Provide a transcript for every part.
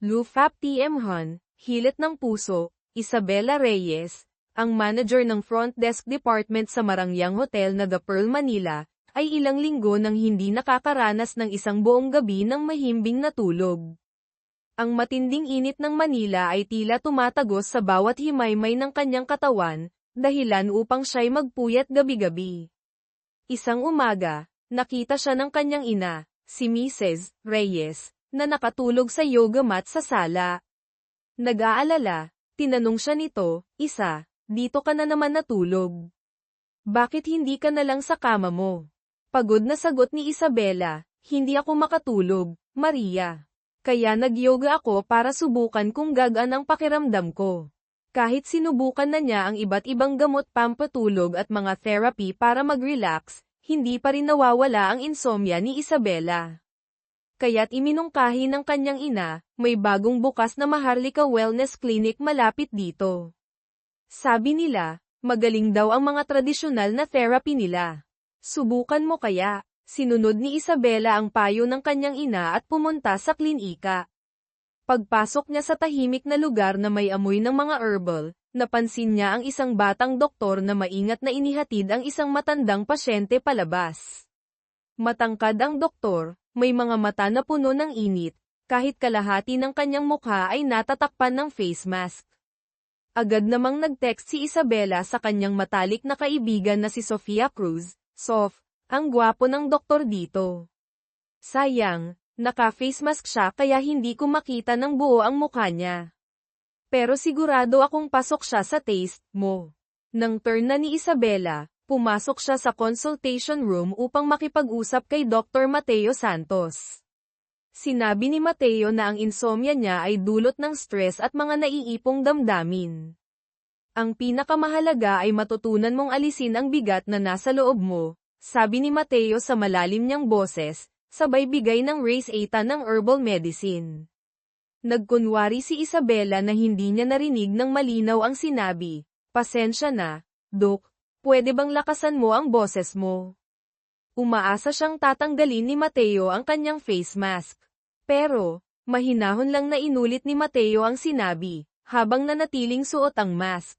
Lufap TM Han, hilit ng puso, Isabela Reyes, ang manager ng front desk department sa Marangyang Hotel na The Pearl Manila, ay ilang linggo nang hindi nakakaranas ng isang buong gabi ng mahimbing na tulog. Ang matinding init ng Manila ay tila tumatagos sa bawat himaymay ng kanyang katawan, dahilan upang siya'y magpuyat gabi-gabi. Isang umaga, nakita siya ng kanyang ina, si Mrs. Reyes, na nakatulog sa yoga mat sa sala. Nag-aalala, tinanong siya nito, "Isa, dito ka na naman natulog. Bakit hindi ka na lang sa kama mo?" Pagod na sagot ni Isabela, "Hindi ako makatulog, Maria. Kaya nag-yoga ako para subukan kung gagaan ang pakiramdam ko." Kahit sinubukan na niya ang iba't ibang gamot pampatulog at mga therapy para mag-relax, hindi pa rin nawawala ang insomnia ni Isabela. Kaya't iminungkahi ng kanyang ina, may bagong bukas na Maharlika Wellness Clinic malapit dito. Sabi nila, magaling daw ang mga tradisyonal na therapy nila. Subukan mo kaya? Sinunod ni Isabela ang payo ng kanyang ina at pumunta sa klinika. Pagpasok niya sa tahimik na lugar na may amoy ng mga herbal, napansin niya ang isang batang doktor na maingat na inihatid ang isang matandang pasyente palabas. Matangkad ang doktor, may mga mata na puno ng init, kahit kalahati ng kanyang mukha ay natatakpan ng face mask. Agad namang nag-text si Isabela sa kanyang matalik na kaibigan na si Sofia Cruz, "Sof, ang gwapo ng doktor dito. Sayang, naka-face mask siya kaya hindi ko makita ng buo ang mukha niya. Pero sigurado akong pasok siya sa taste mo." Nang turn na ni Isabela, pumasok siya sa consultation room upang makipag-usap kay Dr. Mateo Santos. Sinabi ni Mateo na ang insomnia niya ay dulot ng stress at mga naiipong damdamin. "Ang pinakamahalaga ay matutunan mong alisin ang bigat na nasa loob mo," sabi ni Mateo sa malalim niyang boses, sabay bigay ng Race Eta ng herbal medicine. Nagkunwari si Isabela na hindi niya narinig ng malinaw ang sinabi, "Pasensya na, Dok, pwede bang lakasan mo ang boses mo?" Umaasa siyang tatanggalin ni Mateo ang kanyang face mask. Pero, mahinahon lang na inulit ni Mateo ang sinabi, habang nanatiling suot ang mask.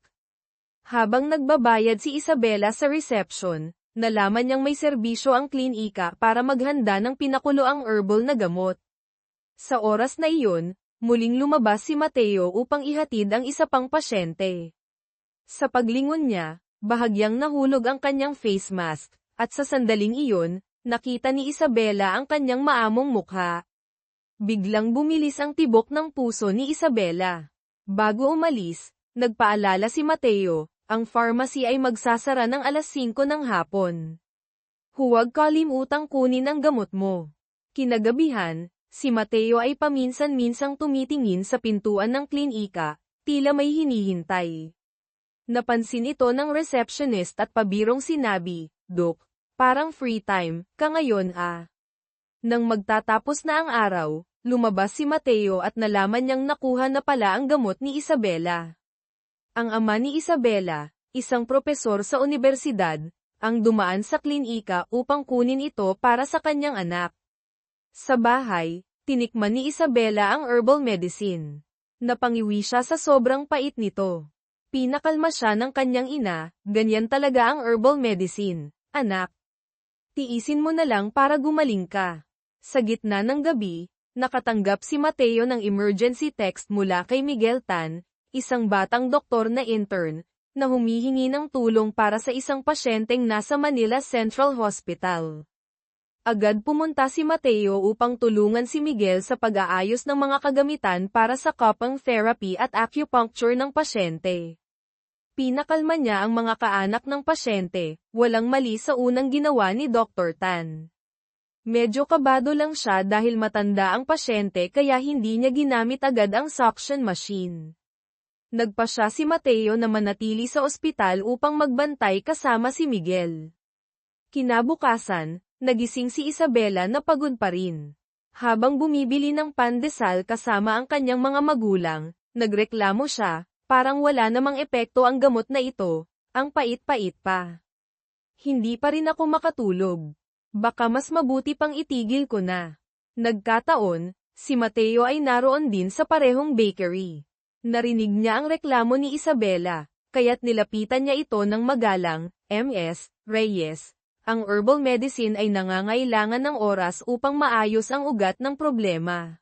Habang nagbabayad si Isabela sa reception, nalaman niyang may serbisyo ang klinika para maghanda ng pinakuloang herbal na gamot. Sa oras na iyon, muling lumabas si Mateo upang ihatid ang isa pang pasyente. Sa paglingon niya, bahagyang nahulog ang kanyang face mask, at sa sandaling iyon, nakita ni Isabela ang kanyang maamong mukha. Biglang bumilis ang tibok ng puso ni Isabela. Bago umalis, nagpaalala si Mateo, ang pharmacy ay magsasara ng alas 5 ng hapon. "Huwag kalimutang kunin ang gamot mo." Kinagabihan, si Mateo ay paminsan-minsang tumitingin sa pintuan ng klinika, tila may hinihintay. Napansin ito ng receptionist at pabirong sinabi, "Dok, parang free time ka ngayon ah." Nang magtatapos na ang araw, lumabas si Mateo at nalaman niyang nakuha na pala ang gamot ni Isabela. Ang ama ni Isabela, isang propesor sa universidad, ang dumaan sa klinika upang kunin ito para sa kanyang anak. Sa bahay, tinikman ni Isabela ang herbal medicine. Napangiwi siya sa sobrang pait nito. Pinakalma siya ng kanyang ina, "Ganyan talaga ang herbal medicine, anak. Tiisin mo na lang para gumaling ka." Sa gitna ng gabi, nakatanggap si Mateo ng emergency text mula kay Miguel Tan, isang batang doktor na intern, na humihingi ng tulong para sa isang pasyenteng nasa Manila Central Hospital. Agad pumunta si Mateo upang tulungan si Miguel sa pag-aayos ng mga kagamitan para sa cupping therapy at acupuncture ng pasyente. Pinakalma niya ang mga kaanak ng pasyente, walang mali sa unang ginawa ni Dr. Tan. Medyo kabado lang siya dahil matanda ang pasyente kaya hindi niya ginamit agad ang suction machine. Nagpasya si Mateo na manatili sa ospital upang magbantay kasama si Miguel. Kinabukasan, nagising si Isabela na pagod pa rin. Habang bumibili ng pandesal kasama ang kanyang mga magulang, nagreklamo siya, parang wala namang epekto ang gamot na ito, ang pait-pait pa. "Hindi pa rin ako makatulog. Baka mas mabuti pang itigil ko na." Nagkataon, Si Mateo ay naroon din sa parehong bakery. Narinig niya ang reklamo ni Isabela, kaya't nilapitan niya ito ng magalang. Ms. Reyes, ang herbal medicine ay nangangailangan ng oras upang maayos ang ugat ng problema.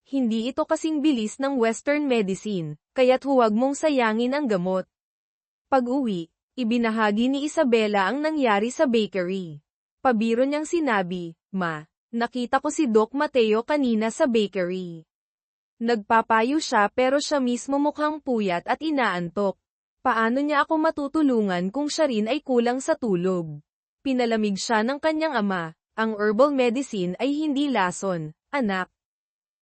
Hindi ito kasing bilis ng Western medicine, kaya't huwag mong sayangin ang gamot. Pag-uwi, ibinahagi ni Isabela ang nangyari sa bakery. Pabiro niyang sinabi, "Ma, nakita ko si Doc Mateo kanina sa bakery. Nagpapayo siya pero siya mismo mukhang puyat at inaantok. Paano niya ako matutulungan kung siya rin ay kulang sa tulog?" Pinalamig siya ng kanyang ama, "Ang herbal medicine ay hindi lason, anak.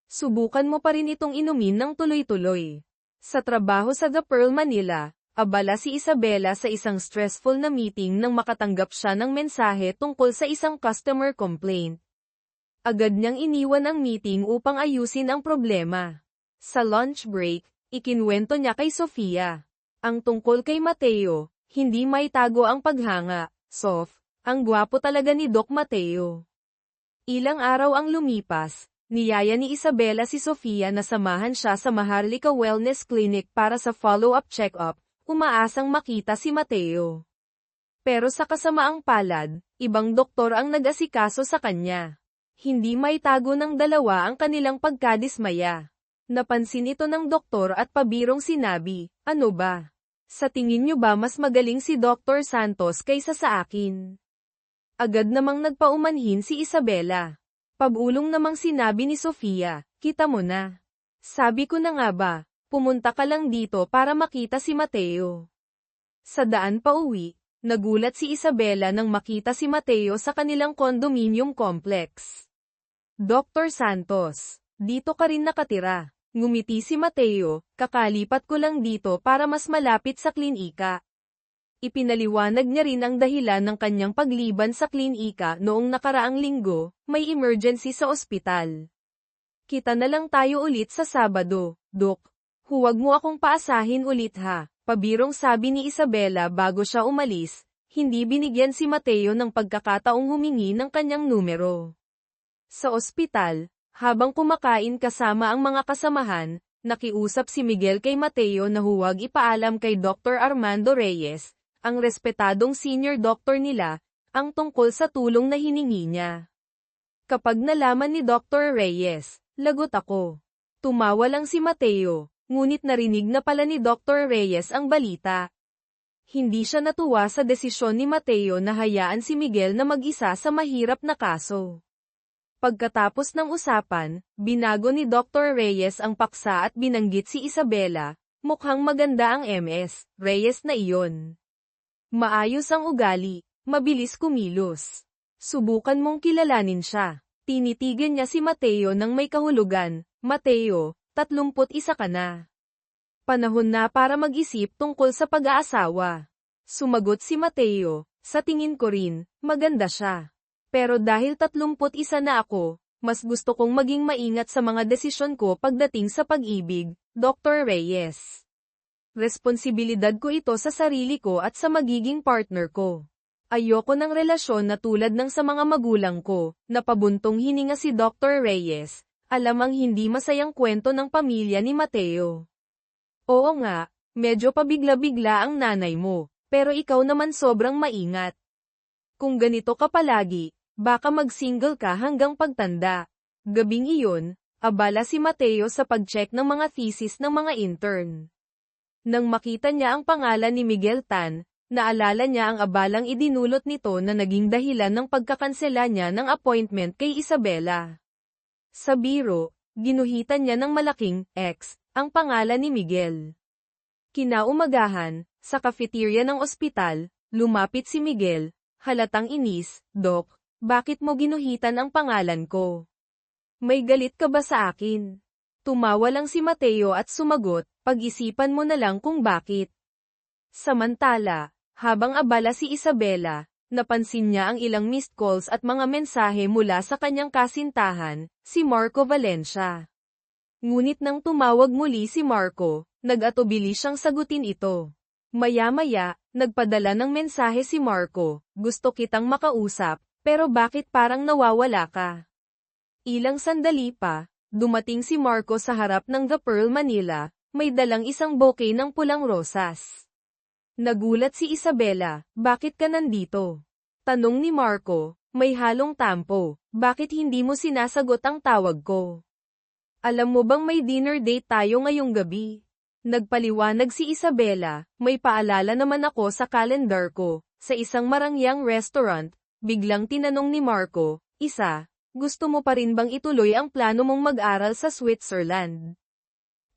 Subukan mo pa rin itong inumin ng tuloy-tuloy." Sa trabaho sa The Pearl Manila, abala si Isabela sa isang stressful na meeting nang makatanggap siya ng mensahe tungkol sa isang customer complaint. Agad niyang iniwan ang meeting upang ayusin ang problema. Sa lunch break, ikinwento niya kay Sofia ang tungkol kay Mateo. Hindi maitago ang paghanga. "Sof, ang gwapo talaga ni Doc Mateo." Ilang araw ang lumipas, niyaya ni Isabela si Sofia na samahan siya sa Maharlika Wellness Clinic para sa follow-up check-up, umaasang makita si Mateo. Pero sa kasamaang palad, ibang doktor ang nag-asikaso sa kanya. Hindi maitago ng dalawa ang kanilang pagkadismaya. Napansin ito ng doktor at pabirong sinabi, "Ano ba? Sa tingin niyo ba mas magaling si Dr. Santos kaysa sa akin?" Agad namang nagpaumanhin si Isabela. Pabulong namang sinabi ni Sofia, "Kita mo na. Sabi ko na nga ba, pumunta ka lang dito para makita si Mateo." Sa daan pa uwi, nagulat si Isabela nang makita si Mateo sa kanilang condominium complex. "Dr. Santos, dito ka rin nakatira?" Ngumiti si Mateo, "Kakalipat ko lang dito para mas malapit sa klinika." Ipinaliwanag niya rin ang dahilan ng kanyang pagliban sa klinika noong nakaraang linggo, may emergency sa ospital. "Kita na lang tayo ulit sa Sabado, Dok. Huwag mo akong paasahin ulit ha," pabirong sabi ni Isabela bago siya umalis. Hindi binigyan si Mateo ng pagkakataong humingi ng kanyang numero. Sa ospital, habang kumakain kasama ang mga kasamahan, nakiusap si Miguel kay Mateo na huwag ipaalam kay Dr. Armando Reyes, ang respetadong senior doctor nila, ang tungkol sa tulong na hiningi niya. Kapag nalaman ni Dr. Reyes, lagot ako. Tumawa lang si Mateo, ngunit narinig na pala ni Dr. Reyes ang balita. Hindi siya natuwa sa desisyon ni Mateo na hayaan si Miguel na mag-isa sa mahirap na kaso. Pagkatapos ng usapan, binago ni Dr. Reyes ang paksa at binanggit si Isabela, "Mukhang maganda ang Ms. Reyes na iyon. Maayos ang ugali, mabilis kumilos. Subukan mong kilalanin siya." Tinitigan niya si Mateo ng may kahulugan, "Mateo, 31 ka na. Panahon na para mag-isip tungkol sa pag-aasawa." Sumagot si Mateo, "Sa tingin ko rin, maganda siya. Pero dahil 31 na ako, mas gusto kong maging maingat sa mga desisyon ko pagdating sa pag-ibig, Dr. Reyes. Responsibilidad ko ito sa sarili ko at sa magiging partner ko. Ayoko ng relasyon na tulad ng sa mga magulang ko," napabuntong hininga si Dr. Reyes. Alam ang hindi masayang kwento ng pamilya ni Mateo. "Oo nga, medyo pabigla-bigla ang nanay mo, pero ikaw naman sobrang maingat. Kung ganito ka palagi, baka mag-single ka hanggang pagtanda." Gabing iyon, abala si Mateo sa pag-check ng mga thesis ng mga intern. Nang makita niya ang pangalan ni Miguel Tan, naalala niya ang abalang idinulot nito na naging dahilan ng pagkakansela niya ng appointment kay Isabela. Sa biro, ginuhitan niya ng malaking X ang pangalan ni Miguel. Kinaumagahan, sa cafeteria ng ospital, lumapit si Miguel, halatang inis, "Dok, bakit mo ginuhitan ang pangalan ko? May galit ka ba sa akin?" Tumawa lang si Mateo at sumagot, "Pag-isipan mo na lang kung bakit." Samantala, habang abala si Isabela, napansin niya ang ilang missed calls at mga mensahe mula sa kanyang kasintahan, si Marco Valencia. Ngunit nang tumawag muli si Marco, nag-atubili siyang sagutin ito. Maya-maya, nagpadala ng mensahe si Marco, "Gusto kitang makausap, pero bakit parang nawawala ka?" Ilang sandali pa, Dumating si Marco sa harap ng The Pearl Manila, may dalang isang bouquet ng pulang rosas. Nagulat si Isabela, bakit ka nandito? Tanong ni Marco, may halong tampo, bakit hindi mo sinasagot ang tawag ko? Alam mo bang may dinner date tayo ngayong gabi? Nagpaliwanag si Isabela, may paalala naman ako sa calendar ko, sa isang marangyang restaurant. Biglang tinanong ni Marco, gusto mo pa rin bang ituloy ang plano mong mag-aral sa Switzerland?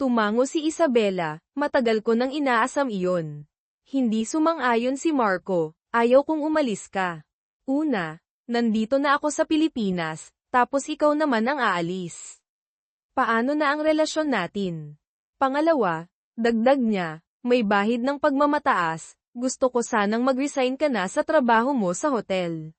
Tumango si Isabela, matagal ko nang inaasam iyon. Hindi sumang-ayon si Marco, ayaw kong umalis ka. Una, nandito na ako sa Pilipinas, tapos ikaw naman ang aalis. Paano na ang relasyon natin? Pangalawa, dagdag niya, may bahid ng pagmamataas, gusto ko sanang mag-resign ka na sa trabaho mo sa hotel.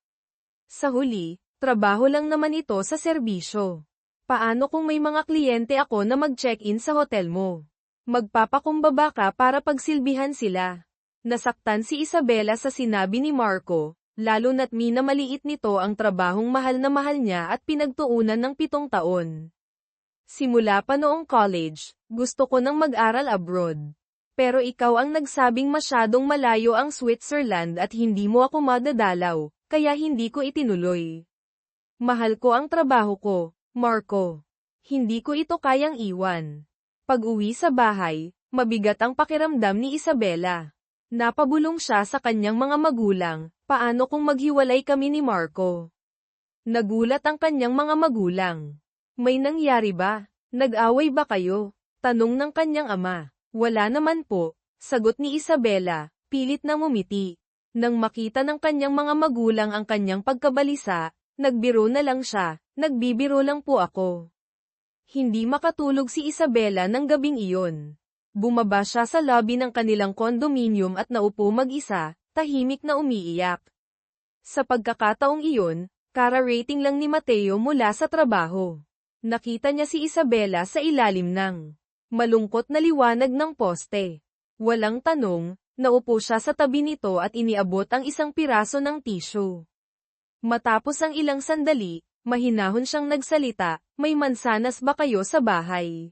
Sa huli, trabaho lang naman ito sa serbisyo. Paano kung may mga kliyente ako na mag-check-in sa hotel mo? Magpapakumbaba ka para pagsilbihan sila. Nasaktan si Isabela sa sinabi ni Marco, lalo na't minamaliit nito ang trabahong mahal na mahal niya at pinagtuunan ng 7 taon. Simula pa noong college, gusto ko nang mag-aral abroad. Pero ikaw ang nagsabing masyadong malayo ang Switzerland at hindi mo ako madadalaw, kaya hindi ko itinuloy. Mahal ko ang trabaho ko, Marco. Hindi ko ito kayang iwan. Pag-uwi sa bahay, mabigat ang pakiramdam ni Isabela. Napabulong siya sa kanyang mga magulang, paano kung maghiwalay kami ni Marco? Nagulat ang kanyang mga magulang. May nangyari ba? Nag-away ba kayo? Tanong ng kanyang ama. Wala naman po, sagot ni Isabela, pilit na ngumiti. Nang makita ng kanyang mga magulang ang kanyang pagkabalisa, nagbiro na lang siya, nagbibiro lang po ako. Hindi makatulog si Isabela ng gabing iyon. Bumaba siya sa lobby ng kanilang condominium at naupo mag-isa, tahimik na umiiyak. Sa pagkakataong iyon, kara-rating lang ni Mateo mula sa trabaho. Nakita niya si Isabela sa ilalim ng malungkot na liwanag ng poste. Walang tanong, naupo siya sa tabi nito at iniabot ang isang piraso ng tissue. Matapos ang ilang sandali, mahinahon siyang nagsalita, may mansanas ba kayo sa bahay?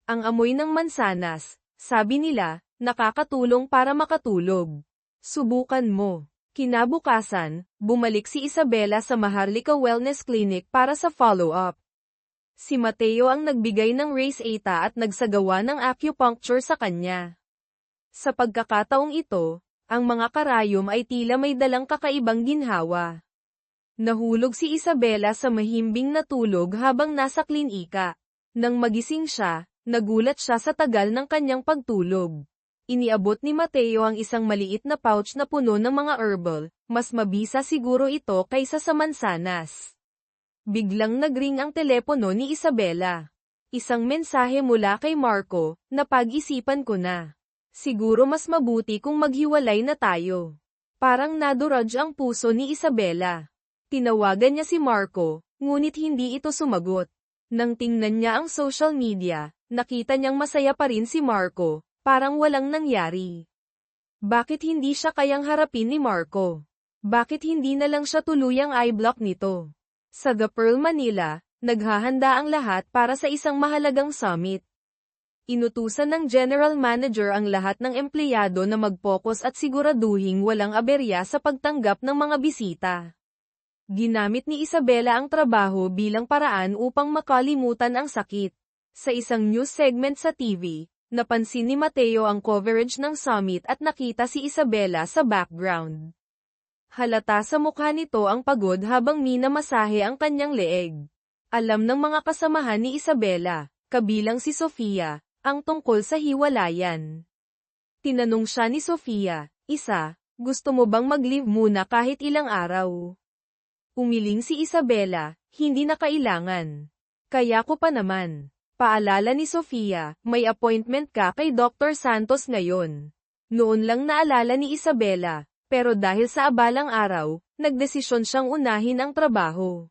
Ang amoy ng mansanas, sabi nila, nakakatulong para makatulog. Subukan mo. Kinabukasan, bumalik si Isabela sa Maharlika Wellness Clinic para sa follow-up. Si Mateo ang nagbigay ng race eta at nagsagawa ng acupuncture sa kanya. Sa pagkakataong ito, ang mga karayom ay tila may dalang kakaibang ginhawa. Nahulog si Isabela sa mahimbing na tulog habang nasa klinika. Nang magising siya, nagulat siya sa tagal ng kanyang pagtulog. Iniabot ni Mateo ang isang maliit na pouch na puno ng mga herbal, mas mabisa siguro ito kaysa sa mansanas. Biglang nagring ang telepono ni Isabela. Isang mensahe mula kay Marco, napag-isipan ko na. Siguro mas mabuti kung maghiwalay na tayo. Parang naduraj ang puso ni Isabela. Tinawagan niya si Marco, ngunit hindi ito sumagot. Nang tingnan niya ang social media, nakita niyang masaya pa rin si Marco, parang walang nangyari. Bakit hindi siya kayang harapin ni Marco? Bakit hindi na lang siya tuluyang i-block nito? Sa The Pearl Manila, naghahanda ang lahat para sa isang mahalagang summit. Inutusan ng general manager ang lahat ng empleyado na mag-focus at siguraduhing walang aberya sa pagtanggap ng mga bisita. Ginamit ni Isabela ang trabaho bilang paraan upang makalimutan ang sakit. Sa isang news segment sa TV, napansin ni Mateo ang coverage ng summit at nakita si Isabela sa background. Halata sa mukha nito ang pagod habang minamasahe ang kanyang leeg. Alam ng mga kasamahan ni Isabela, kabilang si Sofia, ang tungkol sa hiwalayan. Tinanong siya ni Sofia, gusto mo bang mag-leave muna kahit ilang araw? Umiling si Isabela, hindi na kailangan. Kaya ko pa naman. Paalala ni Sofia, may appointment ka kay Dr. Santos ngayon. Noon lang naalala ni Isabela. Pero dahil sa abalang araw, nagdesisyon siyang unahin ang trabaho.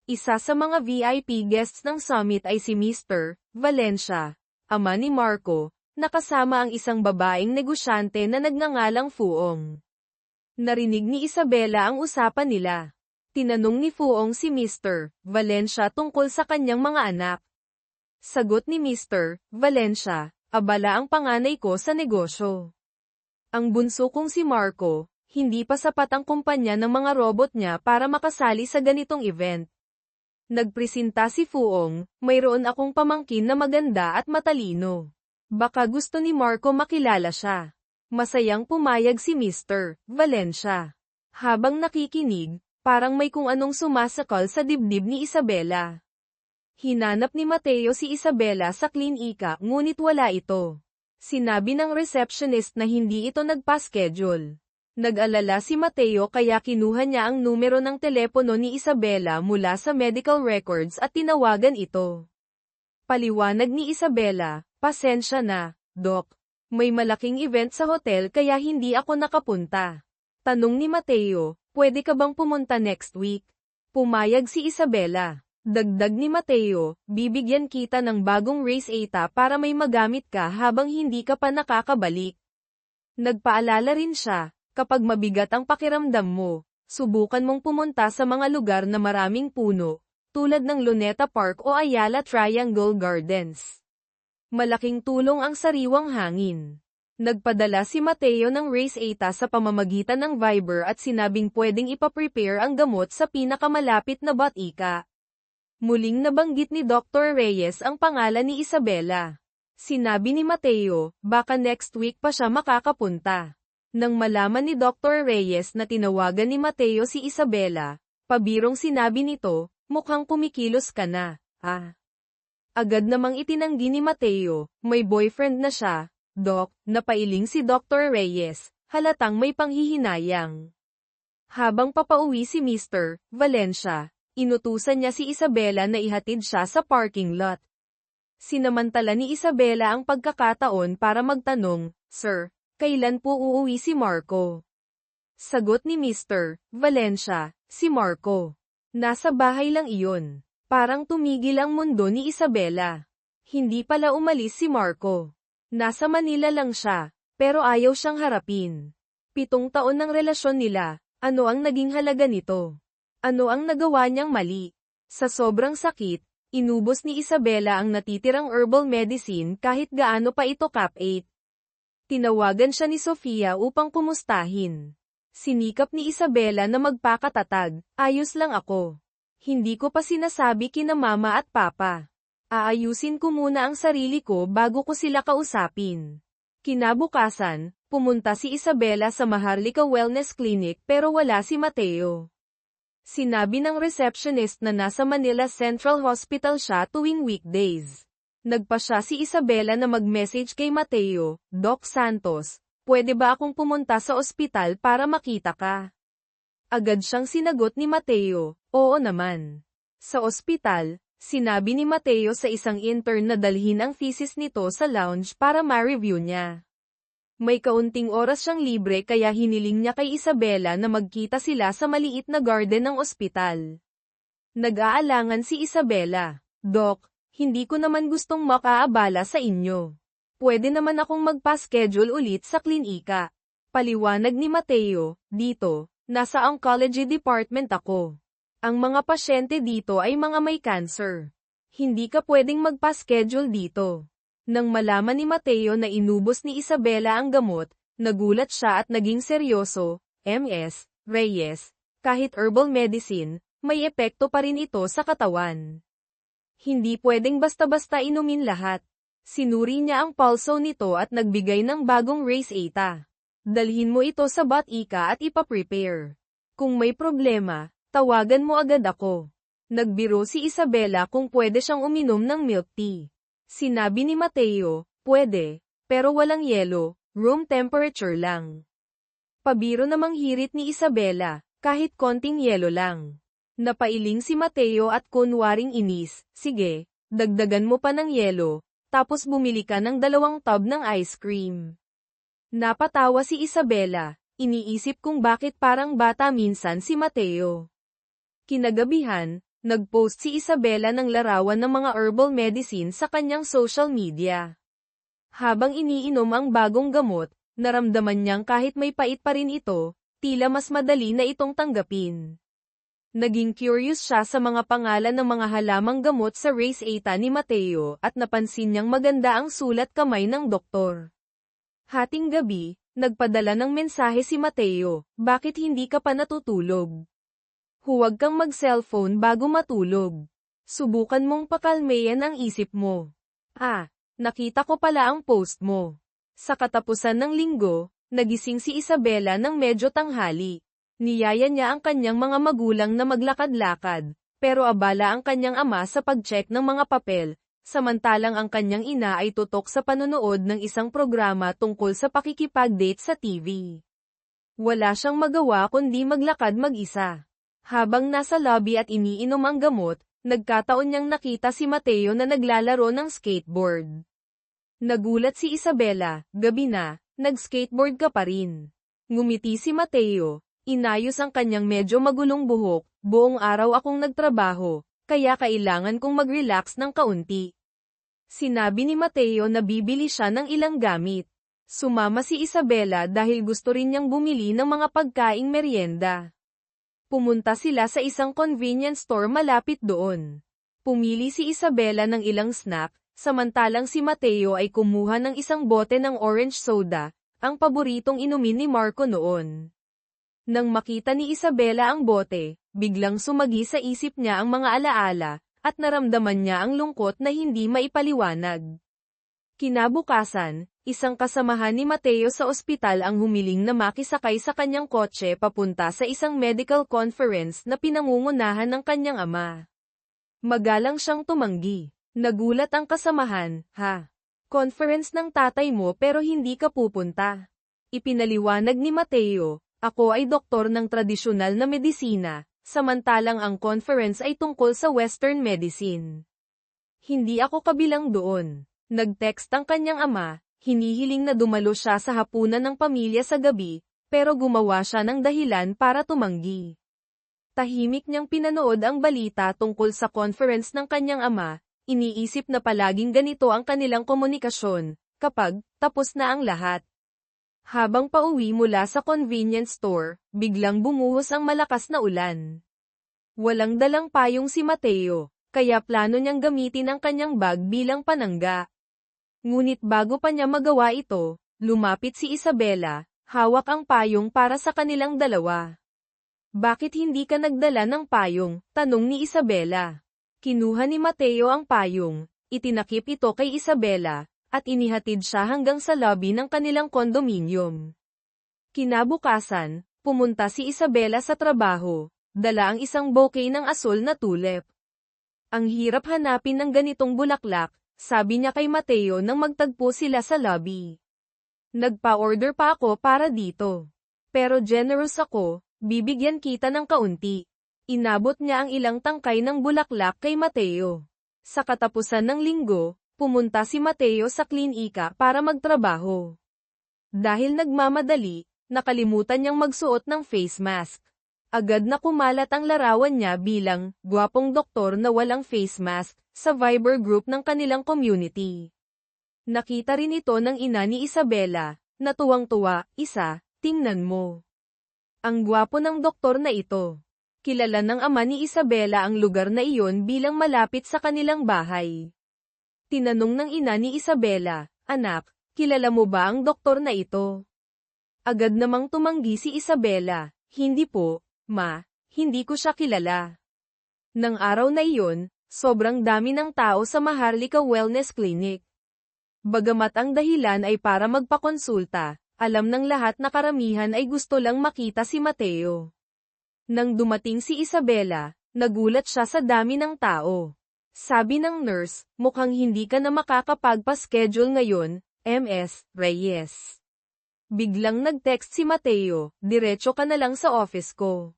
Isa sa mga VIP guests ng summit ay si Mr. Valencia, ama ni Marco, nakasama ang isang babaeng negosyante na nagngangalang Fuong. Narinig ni Isabela ang usapan nila. Tinanong ni Fuong si Mr. Valencia tungkol sa kanyang mga anak. Sagot ni Mr. Valencia, abala ang panganay ko sa negosyo. Ang bunso kong si Marco, hindi pa sapat ang kumpanya ng mga robot niya para makasali sa ganitong event. Nagpresenta si Fuong, mayroon akong pamangkin na maganda at matalino. Baka gusto ni Marco makilala siya. Masayang pumayag si Mr. Valencia. Habang nakikinig, parang may kung anong sumasakal sa dibdib ni Isabela. Hinanap ni Mateo si Isabela sa klinika ngunit wala ito. Sinabi ng receptionist na hindi ito nagpa-schedule. Nag-alala si Mateo kaya kinuha niya ang numero ng telepono ni Isabela mula sa medical records at tinawagan ito. Paliwanag ni Isabela, pasensya na, Doc. May malaking event sa hotel kaya hindi ako nakapunta. Tanong ni Mateo, pwede ka bang pumunta next week? Pumayag si Isabela. Dagdag ni Mateo, bibigyan kita ng bagong race ATA para may magamit ka habang hindi ka pa nakakabalik. Nagpaalala rin siya, kapag mabigat ang pakiramdam mo, subukan mong pumunta sa mga lugar na maraming puno, tulad ng Luneta Park o Ayala Triangle Gardens. Malaking tulong ang sariwang hangin. Nagpadala si Mateo ng race ATA sa pamamagitan ng Viber at sinabing pwedeng ipaprepare ang gamot sa pinakamalapit na batika. Muling nabanggit ni Dr. Reyes ang pangalan ni Isabela. Sinabi ni Mateo, baka next week pa siya makakapunta. Nang malaman ni Dr. Reyes na tinawagan ni Mateo si Isabela, pabirong sinabi nito, mukhang kumikilos ka na, Agad namang itinanggi ni Mateo, may boyfriend na siya, Doc, napailing si Dr. Reyes, halatang may panghihinayang. Habang papauwi si Mr. Valencia, inutusan niya si Isabela na ihatid siya sa parking lot. Sinamantala ni Isabela ang pagkakataon para magtanong, Sir, kailan po uuwi si Marco? Sagot ni Mr. Valencia, si Marco. Nasa bahay lang iyon. Parang tumigil ang mundo ni Isabela. Hindi pala umalis si Marco. Nasa Manila lang siya, pero ayaw siyang harapin. 7 taon ng relasyon nila, ano ang naging halaga nito? Ano ang nagawa niyang mali? Sa sobrang sakit, inubos ni Isabela ang natitirang herbal medicine kahit gaano pa ito Cap 8. Tinawagan siya ni Sofia upang kumustahin. Sinikap ni Isabela na magpakatatag, ayos lang ako. Hindi ko pa sinasabi kina mama at papa. Aayusin ko muna ang sarili ko bago ko sila kausapin. Kinabukasan, pumunta si Isabela sa Maharlika Wellness Clinic pero wala si Mateo. Sinabi ng receptionist na nasa Manila Central Hospital siya tuwing weekdays. Nagpa siya si Isabela na mag-message kay Mateo, Doc Santos, pwede ba akong pumunta sa ospital para makita ka? Agad siyang sinagot ni Mateo, oo naman. Sa ospital, sinabi ni Mateo sa isang intern na dalhin ang thesis nito sa lounge para ma-review niya. May kaunting oras siyang libre kaya hiniling niya kay Isabela na magkita sila sa maliit na garden ng ospital. Nag-aalangan si Isabela, Doc, hindi ko naman gustong makaabala sa inyo. Pwede naman akong magpa-schedule ulit sa klinika. Paliwanag ni Mateo, dito. Nasa oncology department ako. Ang mga pasyente dito ay mga may cancer. Hindi ka pwedeng magpa-schedule dito. Nang malaman ni Mateo na inubos ni Isabela ang gamot, nagulat siya at naging seryoso, Ms. Reyes, kahit herbal medicine, may epekto pa rin ito sa katawan. Hindi pwedeng basta-basta inumin lahat. Sinuri niya ang pulso nito at nagbigay ng bagong race ATA. Dalhin mo ito sa batika at ipaprepare. Kung may problema, tawagan mo agad ako. Nagbiro si Isabela kung pwede siyang uminom ng milk tea. Sinabi ni Mateo, pwede, pero walang yelo, room temperature lang. Pabiro namang hirit ni Isabela, kahit konting yelo lang. Napailing si Mateo at kunwaring inis, sige, dagdagan mo pa ng yelo, tapos bumili ka ng 2 tub ng ice cream. Napatawa si Isabela, iniisip kung bakit parang bata minsan si Mateo. Kinagabihan, nag-post si Isabela ng larawan ng mga herbal medicine sa kanyang social media. Habang iniinom ang bagong gamot, naramdaman niyang kahit may pait pa rin ito, tila mas madali na itong tanggapin. Naging curious siya sa mga pangalan ng mga halamang gamot sa Race 8 ni Mateo at napansin niyang maganda ang sulat kamay ng doktor. Hating gabi, nagpadala ng mensahe si Mateo, bakit hindi ka pa natutulog? Huwag kang mag-cellphone bago matulog. Subukan mong pakalmayan ang isip mo. Nakita ko pala ang post mo. Sa katapusan ng linggo, nagising si Isabela ng medyo tanghali. Niyaya niya ang kanyang mga magulang na maglakad-lakad, pero abala ang kanyang ama sa pag-check ng mga papel, samantalang ang kanyang ina ay tutok sa panonood ng isang programa tungkol sa pakikipag-date sa TV. Wala siyang magawa kundi maglakad mag-isa. Habang nasa lobby at iniinom ang gamot, nagkataon niyang nakita si Mateo na naglalaro ng skateboard. Nagulat si Isabela, gabi na, nag-skateboard ka pa rin. Ngumiti si Mateo, inayos ang kanyang medyo magulong buhok, buong araw akong nagtrabaho, kaya kailangan kong mag-relax ng kaunti. Sinabi ni Mateo na bibili siya ng ilang gamit. Sumama si Isabela dahil gusto rin niyang bumili ng mga pagkaing merienda. Pumunta sila sa isang convenience store malapit doon. Pumili si Isabela ng ilang snack, samantalang si Mateo ay kumuha ng isang bote ng orange soda, ang paboritong inumin ni Marco noon. Nang makita ni Isabela ang bote, biglang sumagi sa isip niya ang mga alaala, at naramdaman niya ang lungkot na hindi maipaliwanag. Kinabukasan, isang kasamahan ni Mateo sa ospital ang humiling na makisakay sa kanyang kotse papunta sa isang medical conference na pinangungunahan ng kanyang ama. Magalang siyang tumanggi. Nagulat ang kasamahan, Conference ng tatay mo pero hindi ka pupunta. Ipinaliwanag ni Mateo, ako ay doktor ng tradisyonal na medisina, samantalang ang conference ay tungkol sa Western medicine. Hindi ako kabilang doon. Nag-text ang kanyang ama, hinihiling na dumalo siya sa hapunan ng pamilya sa gabi, pero gumawa siya ng dahilan para tumanggi. Tahimik niyang pinanood ang balita tungkol sa conference ng kanyang ama, iniisip na palaging ganito ang kanilang komunikasyon, kapag tapos na ang lahat. Habang pauwi mula sa convenience store, biglang bumuhos ang malakas na ulan. Walang dalang payong si Mateo, kaya plano niyang gamitin ang kanyang bag bilang panangga. Ngunit bago pa niya magawa ito, lumapit si Isabela, hawak ang payong para sa kanilang dalawa. Bakit hindi ka nagdala ng payong? Tanong ni Isabela. Kinuha ni Mateo ang payong, itinakip ito kay Isabela, at inihatid siya hanggang sa lobby ng kanilang kondominium. Kinabukasan, pumunta si Isabela sa trabaho, dala ang isang bouquet ng asul na tulip. Ang hirap hanapin ng ganitong bulaklak, sabi niya kay Mateo nang magtagpo sila sa lobby. Nagpa-order pa ako para dito. Pero generous ako, bibigyan kita ng kaunti. Inabot niya ang ilang tangkay ng bulaklak kay Mateo. Sa katapusan ng linggo, pumunta si Mateo sa klinika para magtrabaho. Dahil nagmamadali, nakalimutan niyang magsuot ng face mask. Agad na kumalat ang larawan niya bilang gwapong doktor na walang face mask sa Viber group ng kanilang community. Nakita rin ito ng ina ni Isabela, na tuwang-tuwa, tingnan mo. Ang gwapo ng doktor na ito. Kilala ng ama ni Isabela ang lugar na iyon bilang malapit sa kanilang bahay. Tinanong ng ina ni Isabela, anak, kilala mo ba ang doktor na ito? Agad namang tumanggi si Isabela, hindi po, ma, hindi ko siya kilala. Nang araw na iyon, sobrang dami ng tao sa Maharlika Wellness Clinic. Bagamat ang dahilan ay para magpakonsulta, alam ng lahat na karamihan ay gusto lang makita si Mateo. Nang dumating si Isabela, nagulat siya sa dami ng tao. Sabi ng nurse, mukhang hindi ka na makakapagpa-schedule ngayon, Ms. Reyes. Biglang nag-text si Mateo, diretso ka na lang sa office ko.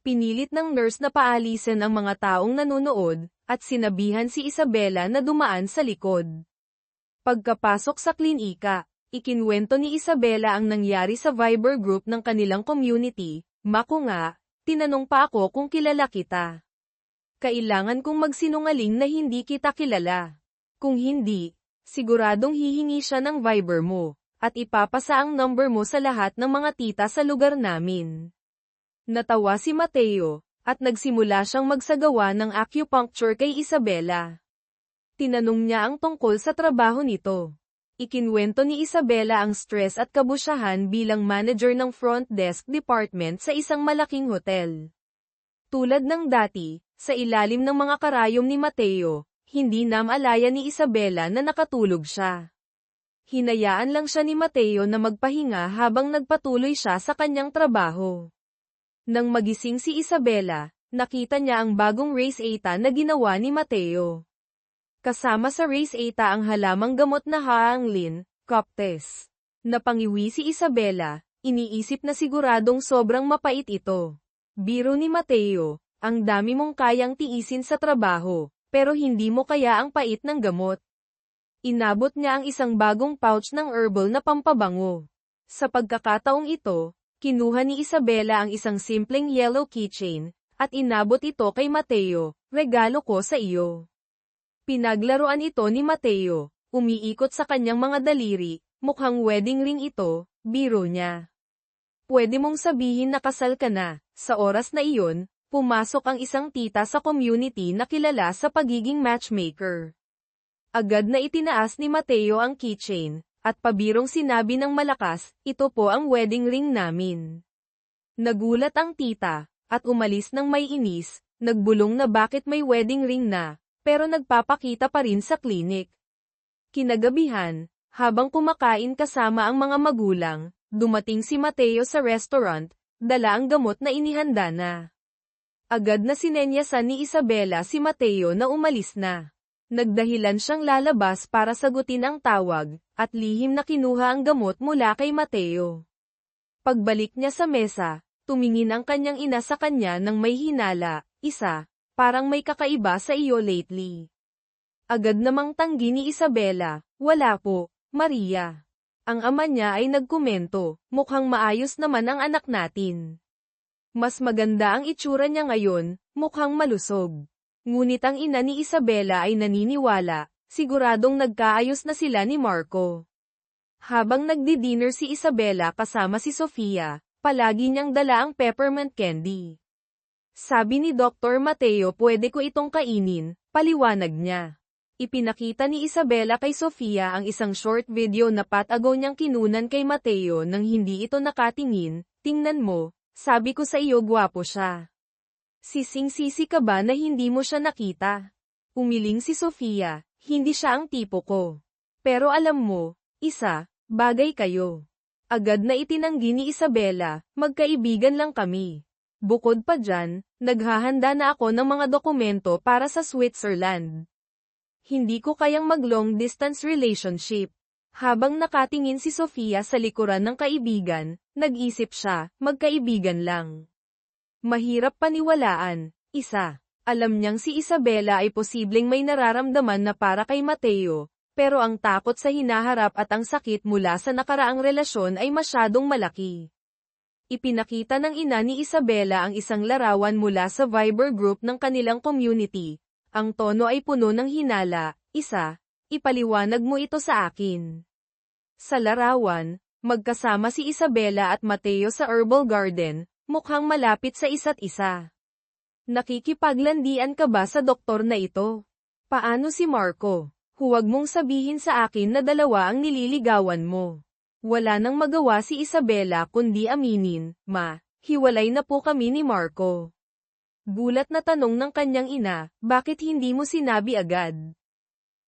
Pinilit ng nurse na paalisin ang mga taong nanonood, at sinabihan si Isabela na dumaan sa likod. Pagkapasok sa klinika, ikinwento ni Isabela ang nangyari sa Viber group ng kanilang community, Mako nga, tinanong pa ako kung kilala kita. Kailangan kong magsinungaling na hindi kita kilala. Kung hindi, siguradong hihingi siya ng Viber mo, at ipapasa ang number mo sa lahat ng mga tita sa lugar namin. Natawa si Mateo, at nagsimula siyang magsagawa ng acupuncture kay Isabela. Tinanong niya ang tungkol sa trabaho nito. Ikinwento ni Isabela ang stress at kabusyahan bilang manager ng front desk department sa isang malaking hotel. Tulad ng dati, sa ilalim ng mga karayom ni Mateo, hindi namalaya ni Isabela na nakatulog siya. Hinayaan lang siya ni Mateo na magpahinga habang nagpatuloy siya sa kanyang trabaho. Nang magising si Isabela, nakita niya ang bagong Race Eta na ginawa ni Mateo. Kasama sa Race Eta ang halamang gamot na Haanglin, Coptes. Napangiwi si Isabela, iniisip na siguradong sobrang mapait ito. Biro ni Mateo, ang dami mong kayang tiisin sa trabaho, pero hindi mo kaya ang pait ng gamot. Inabot niya ang isang bagong pouch ng herbal na pampabango. Sa pagkakataong ito, kinuha ni Isabela ang isang simpleng yellow keychain, at inabot ito kay Mateo, regalo ko sa iyo. Pinaglaruan ito ni Mateo, umiikot sa kanyang mga daliri, mukhang wedding ring ito, biro niya. Pwede mong sabihin na kasal ka na. Sa oras na iyon, pumasok ang isang tita sa community na kilala sa pagiging matchmaker. Agad na itinaas ni Mateo ang keychain, at pabirong sinabi ng malakas, ito po ang wedding ring namin. Nagulat ang tita, at umalis ng may inis, nagbulong na bakit may wedding ring na, pero nagpapakita pa rin sa klinik. Kinagabihan, habang kumakain kasama ang mga magulang, dumating si Mateo sa restaurant, dala ang gamot na inihanda na. Agad na sinenyasan ni Isabela si Mateo na umalis na. Nagdahilan siyang lalabas para sagutin ang tawag, at lihim na kinuha ang gamot mula kay Mateo. Pagbalik niya sa mesa, tumingin ang kanyang ina sa kanya ng may hinala, isa, parang may kakaiba sa iyo lately. Agad namang tanggi ni Isabela, wala po, Maria. Ang ama niya ay nagkomento, mukhang maayos naman ang anak natin. Mas maganda ang itsura niya ngayon, mukhang malusog. Ngunit ang ina ni Isabela ay naniniwala, siguradong nagkaayos na sila ni Marco. Habang nagdi-dinner si Isabela kasama si Sofia, palagi niyang dala ang peppermint candy. Sabi ni Dr. Mateo pwede ko itong kainin, paliwanag niya. Ipinakita ni Isabela kay Sofia ang isang short video na patago niyang kinunan kay Mateo nang hindi ito nakatingin, tingnan mo, sabi ko sa iyo gwapo siya. Sising-sisi ka ba na hindi mo siya nakita? Umiling si Sofia, hindi siya ang tipo ko. Pero alam mo, isa, bagay kayo. Agad na itinanggi ni Isabela, magkaibigan lang kami. Bukod pa dyan, naghahanda na ako ng mga dokumento para sa Switzerland. Hindi ko kayang mag-long distance relationship. Habang nakatingin si Sofia sa likuran ng kaibigan, nag-isip siya, magkaibigan lang. Mahirap paniwalaan, isa. Alam niyang si Isabela ay posibleng may nararamdaman na para kay Mateo, pero ang takot sa hinaharap at ang sakit mula sa nakaraang relasyon ay masyadong malaki. Ipinakita ng ina ni Isabela ang isang larawan mula sa Viber group ng kanilang community. Ang tono ay puno ng hinala, isa, ipaliwanag mo ito sa akin. Sa larawan, magkasama si Isabela at Mateo sa herbal garden, mukhang malapit sa isa't isa. Nakikipaglandian ka ba sa doktor na ito? Paano si Marco? Huwag mong sabihin sa akin na dalawa ang nililigawan mo. Wala nang magawa si Isabela kundi aminin, ma, hiwalay na po kami ni Marco. Gulat na tanong ng kanyang ina, bakit hindi mo sinabi agad?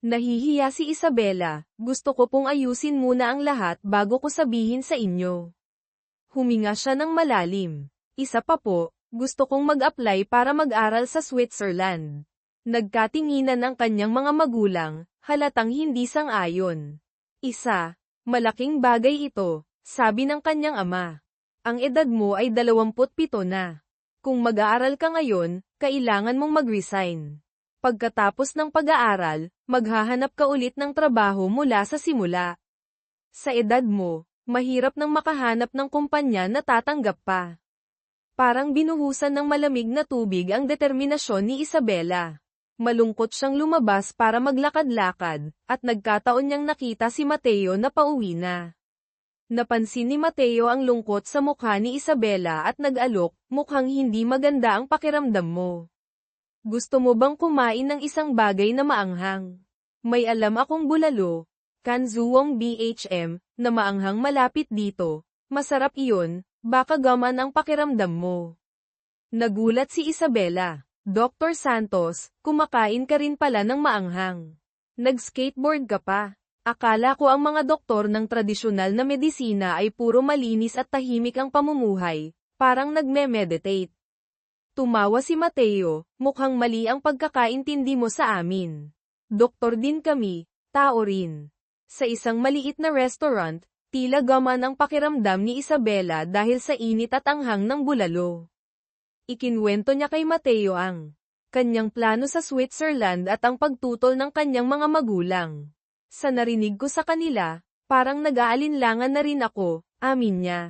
Nahihiya si Isabela, gusto ko pong ayusin muna ang lahat bago ko sabihin sa inyo. Huminga siya ng malalim. Isa pa po, gusto kong mag-apply para mag-aral sa Switzerland. Nagkatinginan ang kanyang mga magulang, halatang hindi sang-ayon. Isa, malaking bagay ito, sabi ng kanyang ama. Ang edad mo ay 27 na. Kung mag-aaral ka ngayon, kailangan mong mag-resign. Pagkatapos ng pag-aaral, maghahanap ka ulit ng trabaho mula sa simula. Sa edad mo, mahirap nang makahanap ng kumpanya na tatanggap pa. Parang binuhusan ng malamig na tubig ang determinasyon ni Isabela. Malungkot siyang lumabas para maglakad-lakad, at nagkataon niyang nakita si Mateo na pauwi na. Napansin ni Mateo ang lungkot sa mukha ni Isabela at nag-alok, mukhang hindi maganda ang pakiramdam mo. Gusto mo bang kumain ng isang bagay na maanghang? May alam akong bulalo, Kanzuong BHM, na maanghang malapit dito. Masarap iyon, baka gaman ang pakiramdam mo. Nagulat si Isabela. Dr. Santos, kumakain ka rin pala ng maanghang. Nag-skateboard ka pa. Akala ko ang mga doktor ng tradisyonal na medisina ay puro malinis at tahimik ang pamumuhay, parang nagme-meditate. Tumawa si Mateo, mukhang mali ang pagkakaintindi mo sa amin. Doktor din kami, tao rin. Sa isang maliit na restaurant, tila gaman ang pakiramdam ni Isabela dahil sa init at anghang ng bulalo. Ikinwento niya kay Mateo ang kanyang plano sa Switzerland at ang pagtutol ng kanyang mga magulang. Sa narinig ko sa kanila, parang nag-aalinlangan na rin ako, amin niya.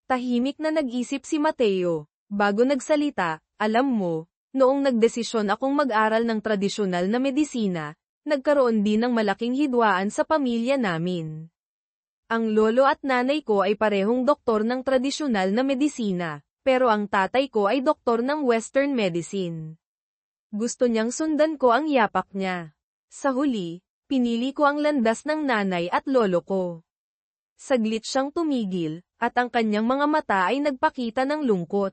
Tahimik na nag-isip si Mateo, bago nagsalita, alam mo, noong nagdesisyon akong mag-aral ng tradisyonal na medisina, nagkaroon din ng malaking hidwaan sa pamilya namin. Ang lolo at nanay ko ay parehong doktor ng tradisyonal na medisina, pero ang tatay ko ay doktor ng Western medicine. Gusto niyang sundan ko ang yapak niya. Sa huli, pinili ko ang landas ng nanay at lolo ko. Saglit siyang tumigil, at ang kanyang mga mata ay nagpakita ng lungkot.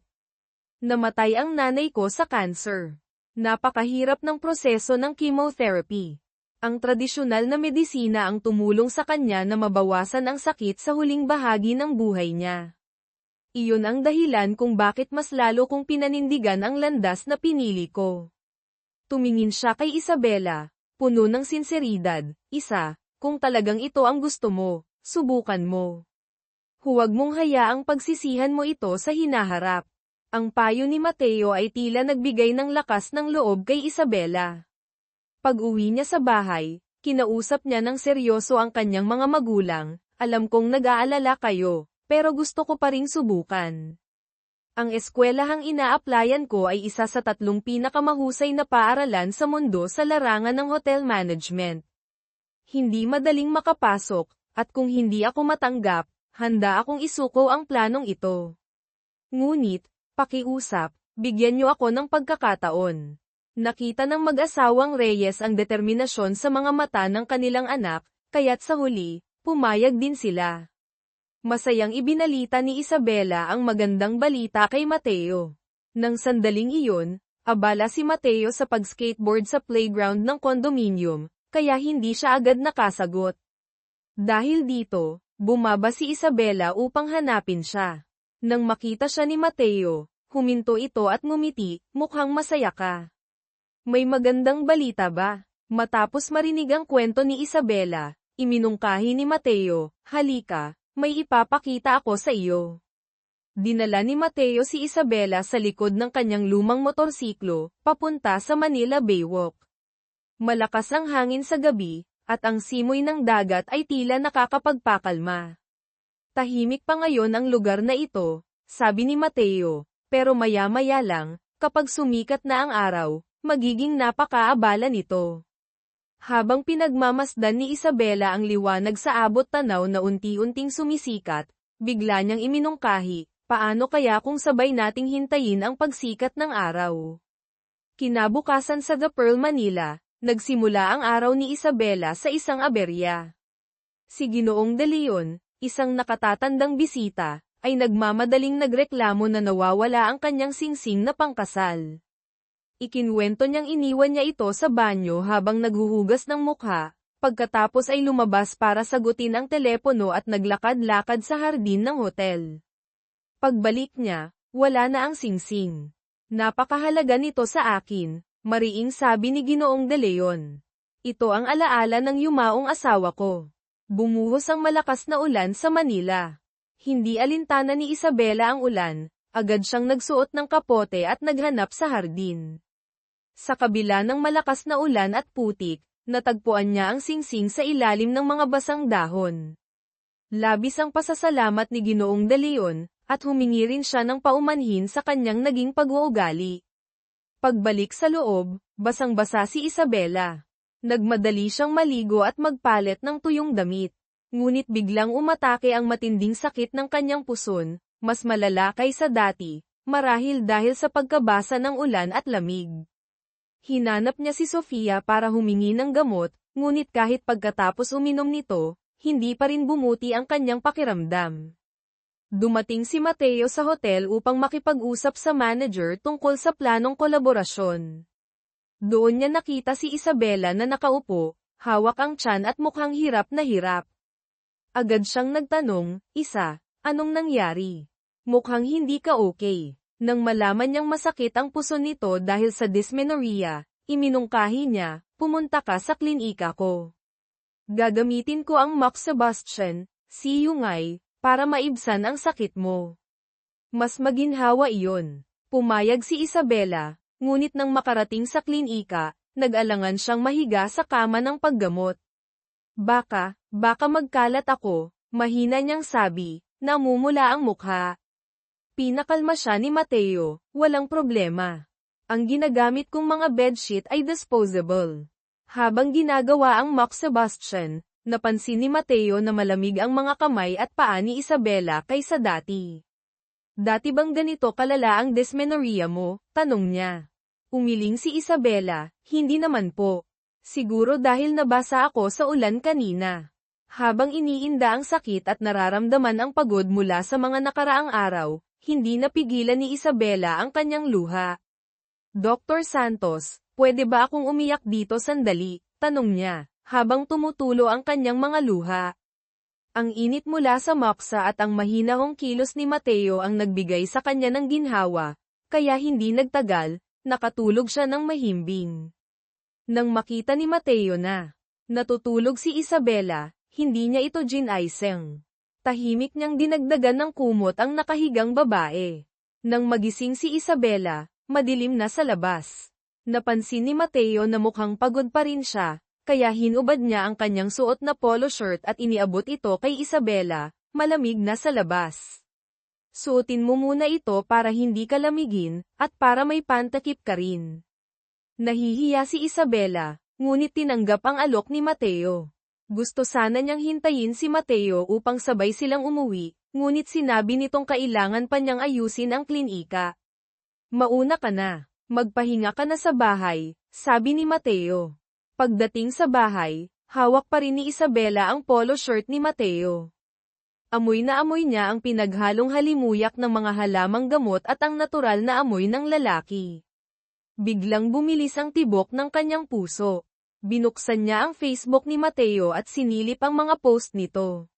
Namatay ang nanay ko sa cancer. Napakahirap ng proseso ng chemotherapy. Ang tradisyonal na medisina ang tumulong sa kanya na mabawasan ang sakit sa huling bahagi ng buhay niya. Iyon ang dahilan kung bakit mas lalo kong pinanindigan ang landas na pinili ko. Tumingin siya kay Isabela, puno ng sinseridad, kung talagang ito ang gusto mo, subukan mo. Huwag mong hayaang pagsisihan mo ito sa hinaharap. Ang payo ni Mateo ay tila nagbigay ng lakas ng loob kay Isabela. Pag-uwi niya sa bahay, kinausap niya ng seryoso ang kanyang mga magulang, alam kong nag-aalala kayo, pero gusto ko pa ring subukan. Ang eskwelahang ina-applyan ko ay isa sa 3 pinakamahusay na paaralan sa mundo sa larangan ng hotel management. Hindi madaling makapasok, at kung hindi ako matanggap, handa akong isuko ang planong ito. Ngunit, pakiusap, bigyan niyo ako ng pagkakataon. Nakita ng mag-asawang Reyes ang determinasyon sa mga mata ng kanilang anak, kaya't sa huli, pumayag din sila. Masayang ibinalita ni Isabela ang magandang balita kay Mateo. Nang sandaling iyon, abala si Mateo sa pag-skateboard sa playground ng condominium, kaya hindi siya agad nakasagot. Dahil dito, bumaba si Isabela upang hanapin siya. Nang makita siya ni Mateo, huminto ito at ngumiti, mukhang masaya ka. May magandang balita ba? Matapos marinig ang kwento ni Isabela, iminungkahi ni Mateo, halika. May ipapakita ako sa iyo. Dinala ni Mateo si Isabela sa likod ng kanyang lumang motorsiklo, papunta sa Manila Baywalk. Malakas ang hangin sa gabi, at ang simoy ng dagat ay tila nakakapagpakalma. Tahimik pa ngayon ang lugar na ito, sabi ni Mateo, pero maya-maya lang, kapag sumikat na ang araw, magiging napakaabala nito. Habang pinagmamasdan ni Isabela ang liwanag sa abot tanaw na unti-unting sumisikat, bigla niyang iminungkahi, paano kaya kung sabay nating hintayin ang pagsikat ng araw? Kinabukasan sa The Pearl Manila, nagsimula ang araw ni Isabela sa isang aberya. Si Ginoong De Leon, isang nakatatandang bisita, ay nagmamadaling nagreklamo na nawawala ang kanyang singsing na pangkasal. Ikinwento niyang iniwan niya ito sa banyo habang naghuhugas ng mukha, pagkatapos ay lumabas para sagutin ang telepono at naglakad-lakad sa hardin ng hotel. Pagbalik niya, wala na ang singsing. Napakahalaga nito sa akin, mariing sabi ni Ginoong De Leon. Ito ang alaala ng yumaong asawa ko. Bumuhos ang malakas na ulan sa Manila. Hindi alintana ni Isabela ang ulan, agad siyang nagsuot ng kapote at naghanap sa hardin. Sa kabila ng malakas na ulan at putik, natagpuan niya ang singsing sa ilalim ng mga basang dahon. Labis ang pasasalamat ni Ginoong De Leon, at humingi rin siya ng paumanhin sa kanyang naging pag-uugali. Pagbalik sa loob, basang-basa si Isabela. Nagmadali siyang maligo at magpalit ng tuyong damit. Ngunit biglang umatake ang matinding sakit ng kanyang puson, mas malala kaysa dati, marahil dahil sa pagkabasa ng ulan at lamig. Hinanap niya si Sofia para humingi ng gamot, ngunit kahit pagkatapos uminom nito, hindi pa rin bumuti ang kanyang pakiramdam. Dumating si Mateo sa hotel upang makipag-usap sa manager tungkol sa planong kolaborasyon. Doon niya nakita si Isabela na nakaupo, hawak ang tiyan at mukhang hirap na hirap. Agad siyang nagtanong, anong nangyari? Mukhang hindi ka okay. Nang malaman niyang masakit ang puso nito dahil sa dysmenorrhea, iminungkahi niya, pumunta ka sa klinika ko. Gagamitin ko ang moxibustion, CUngay, para maibsan ang sakit mo. Mas maginhawa iyon. Pumayag si Isabela, ngunit nang makarating sa klinika, nag-alangan siyang mahiga sa kama ng paggamot. Baka magkalat ako, mahina niyang sabi, namumula ang mukha. Pinakalma siya ni Mateo, walang problema. Ang ginagamit kong mga bedsheet ay disposable. Habang ginagawa ang moxibustion, napansin ni Mateo na malamig ang mga kamay at paa ni Isabela kaysa dati. Dati bang ganito kalala ang dysmenorrhea mo? Tanong niya. Umiling si Isabela, hindi naman po. Siguro dahil nabasa ako sa ulan kanina. Habang iniinda ang sakit at nararamdaman ang pagod mula sa mga nakaraang araw, hindi napigilan ni Isabela ang kanyang luha. Dr. Santos, pwede ba akong umiyak dito sandali? Tanong niya, habang tumutulo ang kanyang mga luha. Ang init mula sa moksa at ang mahinahong kilos ni Mateo ang nagbigay sa kanya ng ginhawa, kaya hindi nagtagal, nakatulog siya ng mahimbing. Nang makita ni Mateo na natutulog si Isabela, hindi niya ito ginaiseng. Tahimik niyang dinagdagan ng kumot ang nakahigang babae. Nang magising si Isabela, madilim na sa labas. Napansin ni Mateo na mukhang pagod pa rin siya, kaya hinubad niya ang kanyang suot na polo shirt at iniabot ito kay Isabela, malamig na sa labas. Suotin mo muna ito para hindi ka lamigin, at para may pantakip ka rin. Nahihiya si Isabela, ngunit tinanggap ang alok ni Mateo. Gusto sana niyang hintayin si Mateo upang sabay silang umuwi, ngunit sinabi nitong kailangan pa niyang ayusin ang klinika. Mauna ka na, magpahinga ka na sa bahay, sabi ni Mateo. Pagdating sa bahay, hawak pa rin ni Isabela ang polo shirt ni Mateo. Amoy na amoy niya ang pinaghalong halimuyak ng mga halamang gamot at ang natural na amoy ng lalaki. Biglang bumilis ang tibok ng kanyang puso. Binuksan niya ang Facebook ni Mateo at sinilip ang mga post nito.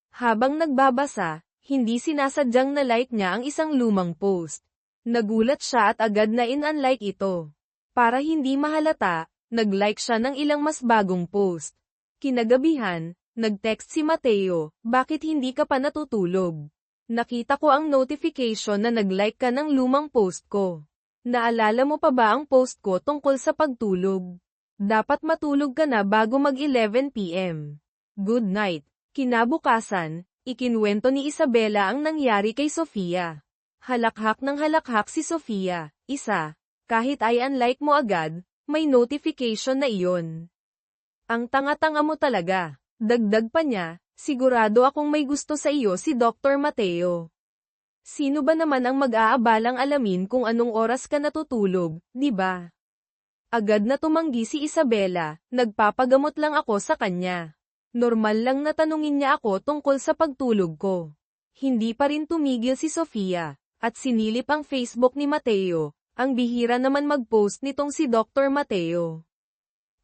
Habang nagbabasa, hindi sinasadyang na-like niya ang isang lumang post. Nagulat siya at agad na in-unlike ito. Para hindi mahalata, nag-like siya ng ilang mas bagong post. Kinagabihan, nag-text si Mateo, bakit hindi ka pa natutulog? Nakita ko ang notification na nag-like ka ng lumang post ko. Naalala mo pa ba ang post ko tungkol sa pagtulog? Dapat matulog ka na bago mag-11 p.m. Good night. Kinabukasan, ikinwento ni Isabela ang nangyari kay Sofia. Halakhak ng halakhak si Sofia. Kahit ay unlike mo agad, may notification na iyon. Ang tanga-tanga mo talaga. Dagdag pa niya, sigurado akong may gusto sa iyo si Dr. Mateo. Sino ba naman ang mag-aabalang alamin kung anong oras ka natutulog, di ba? Agad na tumanggi si Isabela, nagpapagamot lang ako sa kanya. Normal lang na tanungin niya ako tungkol sa pagtulog ko. Hindi pa rin tumigil si Sofia, at sinilip ang Facebook ni Mateo, ang bihira naman mag-post nitong si Dr. Mateo.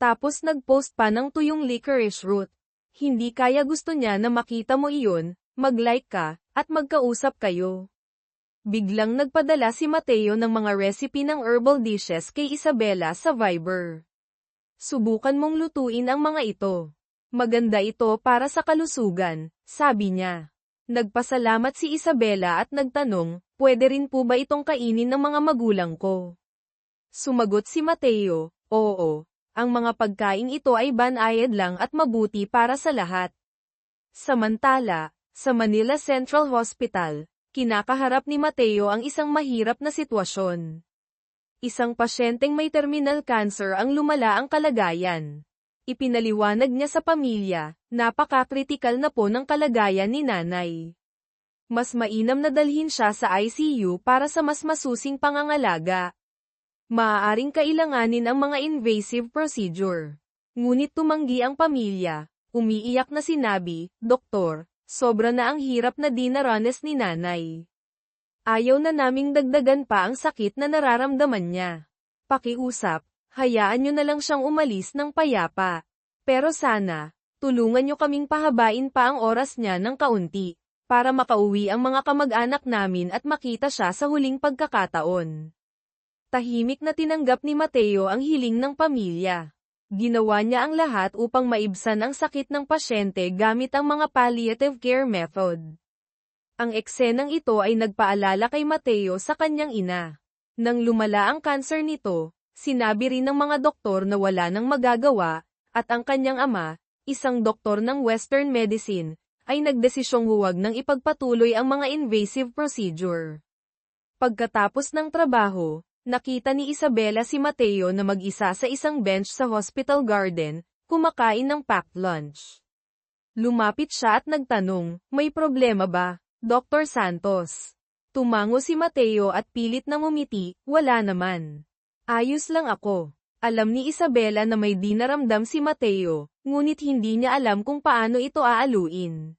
Tapos nag-post pa ng tuyong licorice root. Hindi kaya gusto niya na makita mo iyon, mag-like ka, at magkausap kayo. Biglang nagpadala si Mateo ng mga recipe ng herbal dishes kay Isabela sa Viber. Subukan mong lutuin ang mga ito. Maganda ito para sa kalusugan, sabi niya. Nagpasalamat si Isabela at nagtanong, pwede rin po ba itong kainin ng mga magulang ko? Sumagot si Mateo, oo. Ang mga pagkain ito ay banayad lang at mabuti para sa lahat. Samantala, sa Manila Central Hospital, kinakaharap ni Mateo ang isang mahirap na sitwasyon. Isang pasyenteng may terminal cancer ang lumala ang kalagayan. Ipinaliwanag niya sa pamilya, napaka-kritikal na po ng kalagayan ni nanay. Mas mainam na dalhin siya sa ICU para sa mas masusing pangangalaga. Maaaring kailanganin ang mga invasive procedure. Ngunit tumanggi ang pamilya, umiiyak na sinabi, "Doktor, sobra na ang hirap na dinaranas ni nanay. Ayaw na naming dagdagan pa ang sakit na nararamdaman niya. Pakiusap, hayaan niyo na lang siyang umalis ng payapa. Pero sana, tulungan niyo kaming pahabain pa ang oras niya ng kaunti, para makauwi ang mga kamag-anak namin at makita siya sa huling pagkakataon." Tahimik na tinanggap ni Mateo ang hiling ng pamilya. Ginawa niya ang lahat upang maibsan ang sakit ng pasyente gamit ang mga palliative care method. Ang eksenang ito ay nagpaalala kay Mateo sa kanyang ina. Nang lumala ang kanser nito, sinabi rin ng mga doktor na wala nang magagawa, at ang kanyang ama, isang doktor ng Western medicine, ay nagdesisyong huwag nang ipagpatuloy ang mga invasive procedure. Pagkatapos ng trabaho, nakita ni Isabela si Mateo na mag-isa sa isang bench sa hospital garden, kumakain ng packed lunch. Lumapit siya at nagtanong, "May problema ba, Dr. Santos?" Tumango si Mateo at pilit na ngumiti, "Wala naman. Ayos lang ako." Alam ni Isabela na may dinaramdam si Mateo, ngunit hindi niya alam kung paano ito aaluin.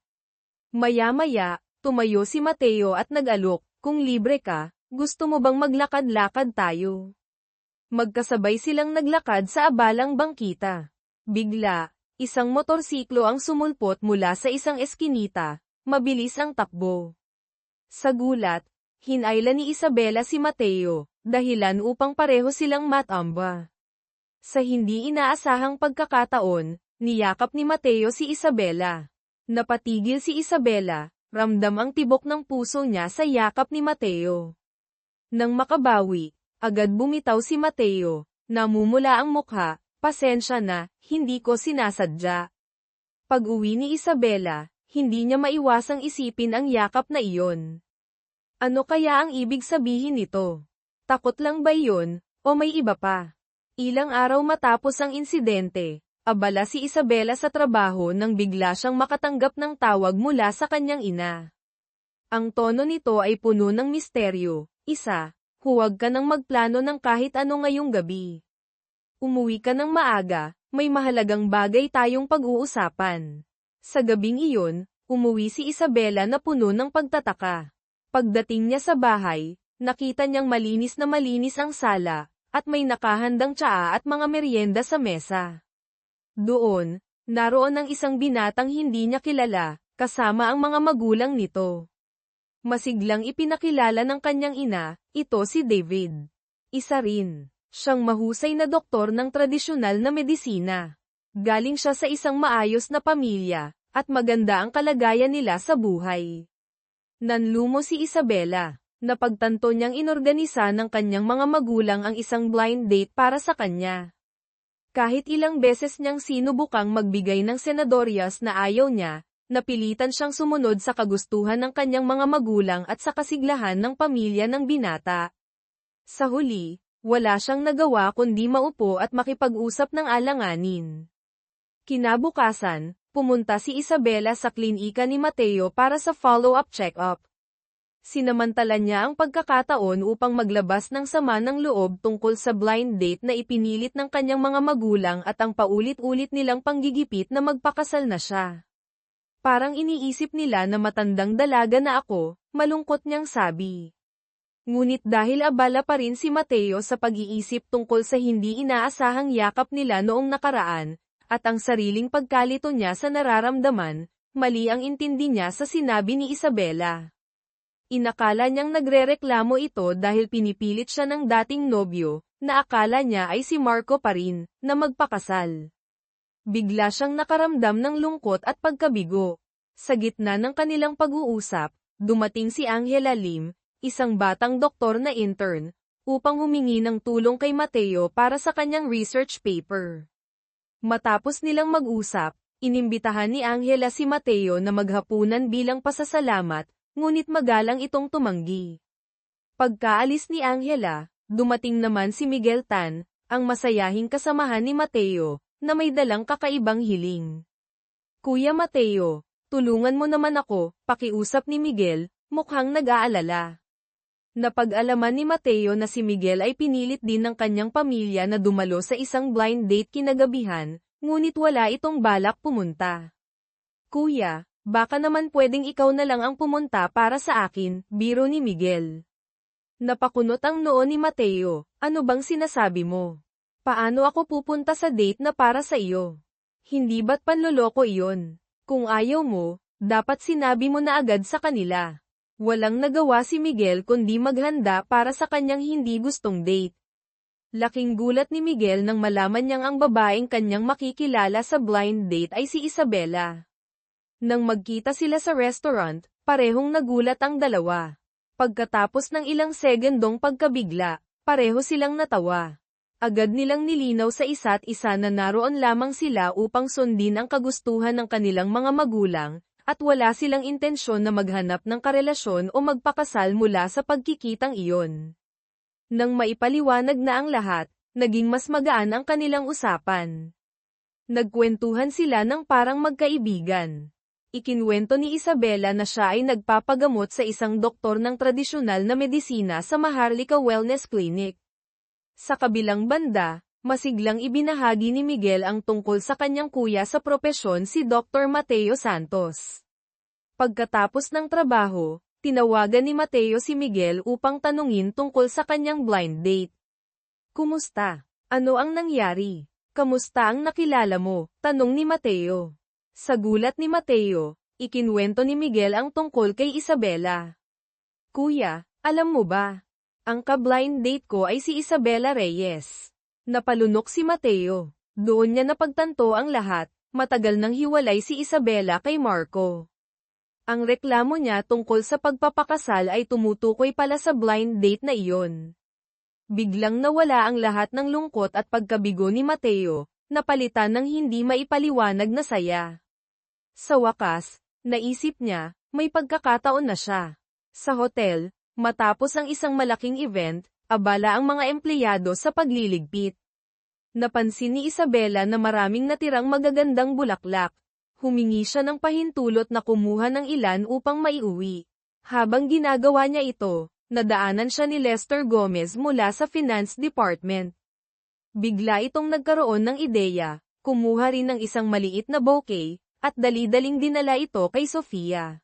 Maya-maya, tumayo si Mateo at nag-alok, "Kung libre ka, gusto mo bang maglakad-lakad tayo?" Magkasabay silang naglakad sa abalang bangkita. Bigla, isang motorsiklo ang sumulpot mula sa isang eskinita, mabilis ang takbo. Sa gulat, hinayla ni Isabela si Mateo, dahilan upang pareho silang matamba. Sa hindi inaasahang pagkakataon, niyakap ni Mateo si Isabela. Napatigil si Isabela, ramdam ang tibok ng puso niya sa yakap ni Mateo. Nang makabawi, agad bumitaw si Mateo, namumula ang mukha, "Pasensya na, hindi ko sinasadya." Pag-uwi ni Isabela, hindi niya maiwasang isipin ang yakap na iyon. Ano kaya ang ibig sabihin nito? Takot lang ba iyon, o may iba pa? Ilang araw matapos ang insidente, abala si Isabela sa trabaho nang bigla siyang makatanggap ng tawag mula sa kanyang ina. Ang tono nito ay puno ng misteryo. "Isa, huwag ka nang magplano ng kahit ano ngayong gabi. Umuwi ka ng maaga, may mahalagang bagay tayong pag-uusapan." Sa gabing iyon, umuwi si Isabela na puno ng pagtataka. Pagdating niya sa bahay, nakita niyang malinis na malinis ang sala, at may nakahandang tsaa at mga merienda sa mesa. Doon, naroon ang isang binatang hindi niya kilala, kasama ang mga magulang nito. Masiglang ipinakilala ng kanyang ina, ito si David. Isa rin siyang mahusay na doktor ng tradisyonal na medisina. Galing siya sa isang maayos na pamilya, at maganda ang kalagayan nila sa buhay. Nanlumo si Isabela. Napagtanto niyang inorganisa ng kanyang mga magulang ang isang blind date para sa kanya. Kahit ilang beses niyang sinubukang magbigay ng senadoryas na ayaw niya, napilitan siyang sumunod sa kagustuhan ng kanyang mga magulang at sa kasiglahan ng pamilya ng binata. Sa huli, wala siyang nagawa kundi maupo at makipag-usap ng alanganin. Kinabukasan, pumunta si Isabela sa klinika ni Mateo para sa follow-up check-up. Sinamantala niya ang pagkakataon upang maglabas ng sama ng loob tungkol sa blind date na ipinilit ng kanyang mga magulang at ang paulit-ulit nilang panggigipit na magpakasal na siya. "Parang iniisip nila na matandang dalaga na ako," malungkot niyang sabi. Ngunit dahil abala pa rin si Mateo sa pag-iisip tungkol sa hindi inaasahang yakap nila noong nakaraan, at ang sariling pagkalito niya sa nararamdaman, mali ang intindi niya sa sinabi ni Isabela. Inakala niyang nagrereklamo ito dahil pinipilit siya ng dating nobyo, na akala niya ay si Marco pa rin, na magpakasal. Bigla siyang nakaramdam ng lungkot at pagkabigo. Sa gitna ng kanilang pag-uusap, dumating si Angela Lim, isang batang doktor na intern, upang humingi ng tulong kay Mateo para sa kanyang research paper. Matapos nilang mag-usap, inimbitahan ni Angela si Mateo na maghapunan bilang pasasalamat, ngunit magalang itong tumanggi. Pagkaalis ni Angela, dumating naman si Miguel Tan, ang masayahing kasamahan ni Mateo, na may dalang kakaibang hiling. Kuya Mateo, tulungan mo naman ako, pakiusap ni Miguel, mukhang nag-aalala. Napag-alaman ni Mateo na si Miguel ay pinilit din ng kanyang pamilya na dumalo sa isang blind date kinagabihan, ngunit wala itong balak pumunta. Kuya, baka naman pwedeng ikaw na lang ang pumunta para sa akin, biro ni Miguel. Napakunot ang noo ni Mateo, ano bang sinasabi mo? Paano ako pupunta sa date na para sa iyo? Hindi ba't panloloko iyon? Kung ayaw mo, dapat sinabi mo na agad sa kanila. Walang nagawa si Miguel kundi maghanda para sa kanyang hindi gustong date. Laking gulat ni Miguel nang malaman niyang ang babaeng kanyang makikilala sa blind date ay si Isabela. Nang magkita sila sa restaurant, parehong nagulat ang dalawa. Pagkatapos ng ilang segundong pagkabigla, pareho silang natawa. Agad nilang nilinaw sa isa't isa na naroon lamang sila upang sundin ang kagustuhan ng kanilang mga magulang, at wala silang intensyon na maghanap ng karelasyon o magpakasal mula sa pagkikitang iyon. Nang maipaliwanag na ang lahat, naging mas magaan ang kanilang usapan. Nagkwentuhan sila ng parang magkaibigan. Ikinwento ni Isabela na siya ay nagpapagamot sa isang doktor ng tradisyonal na medisina sa Maharlika Wellness Clinic. Sa kabilang banda, masiglang ibinahagi ni Miguel ang tungkol sa kanyang kuya sa propesyon si Dr. Mateo Santos. Pagkatapos ng trabaho, tinawagan ni Mateo si Miguel upang tanungin tungkol sa kanyang blind date. Kumusta? Ano ang nangyari? Kamusta ang nakilala mo? Tanong ni Mateo. Sa gulat ni Mateo, ikinwento ni Miguel ang tungkol kay Isabela. Kuya, alam mo ba? Ang ka-blind date ko ay si Isabela Reyes. Napalunok si Mateo. Doon niya napagtanto ang lahat, matagal nang hiwalay si Isabela kay Marco. Ang reklamo niya tungkol sa pagpapakasal ay tumutukoy pala sa blind date na iyon. Biglang nawala ang lahat ng lungkot at pagkabigo ni Mateo, napalitan ng hindi maipaliwanag na saya. Sa wakas, naisip niya, may pagkakataon na siya. Sa hotel, matapos ang isang malaking event, abala ang mga empleyado sa pagliligpit. Napansin ni Isabela na maraming natirang magagandang bulaklak. Humingi siya ng pahintulot na kumuha ng ilan upang maiuwi. Habang ginagawa niya ito, nadaanan siya ni Lester Gomez mula sa Finance Department. Bigla itong nagkaroon ng ideya, kumuha rin ng isang maliit na bouquet, at dali-daling dinala ito kay Sofia.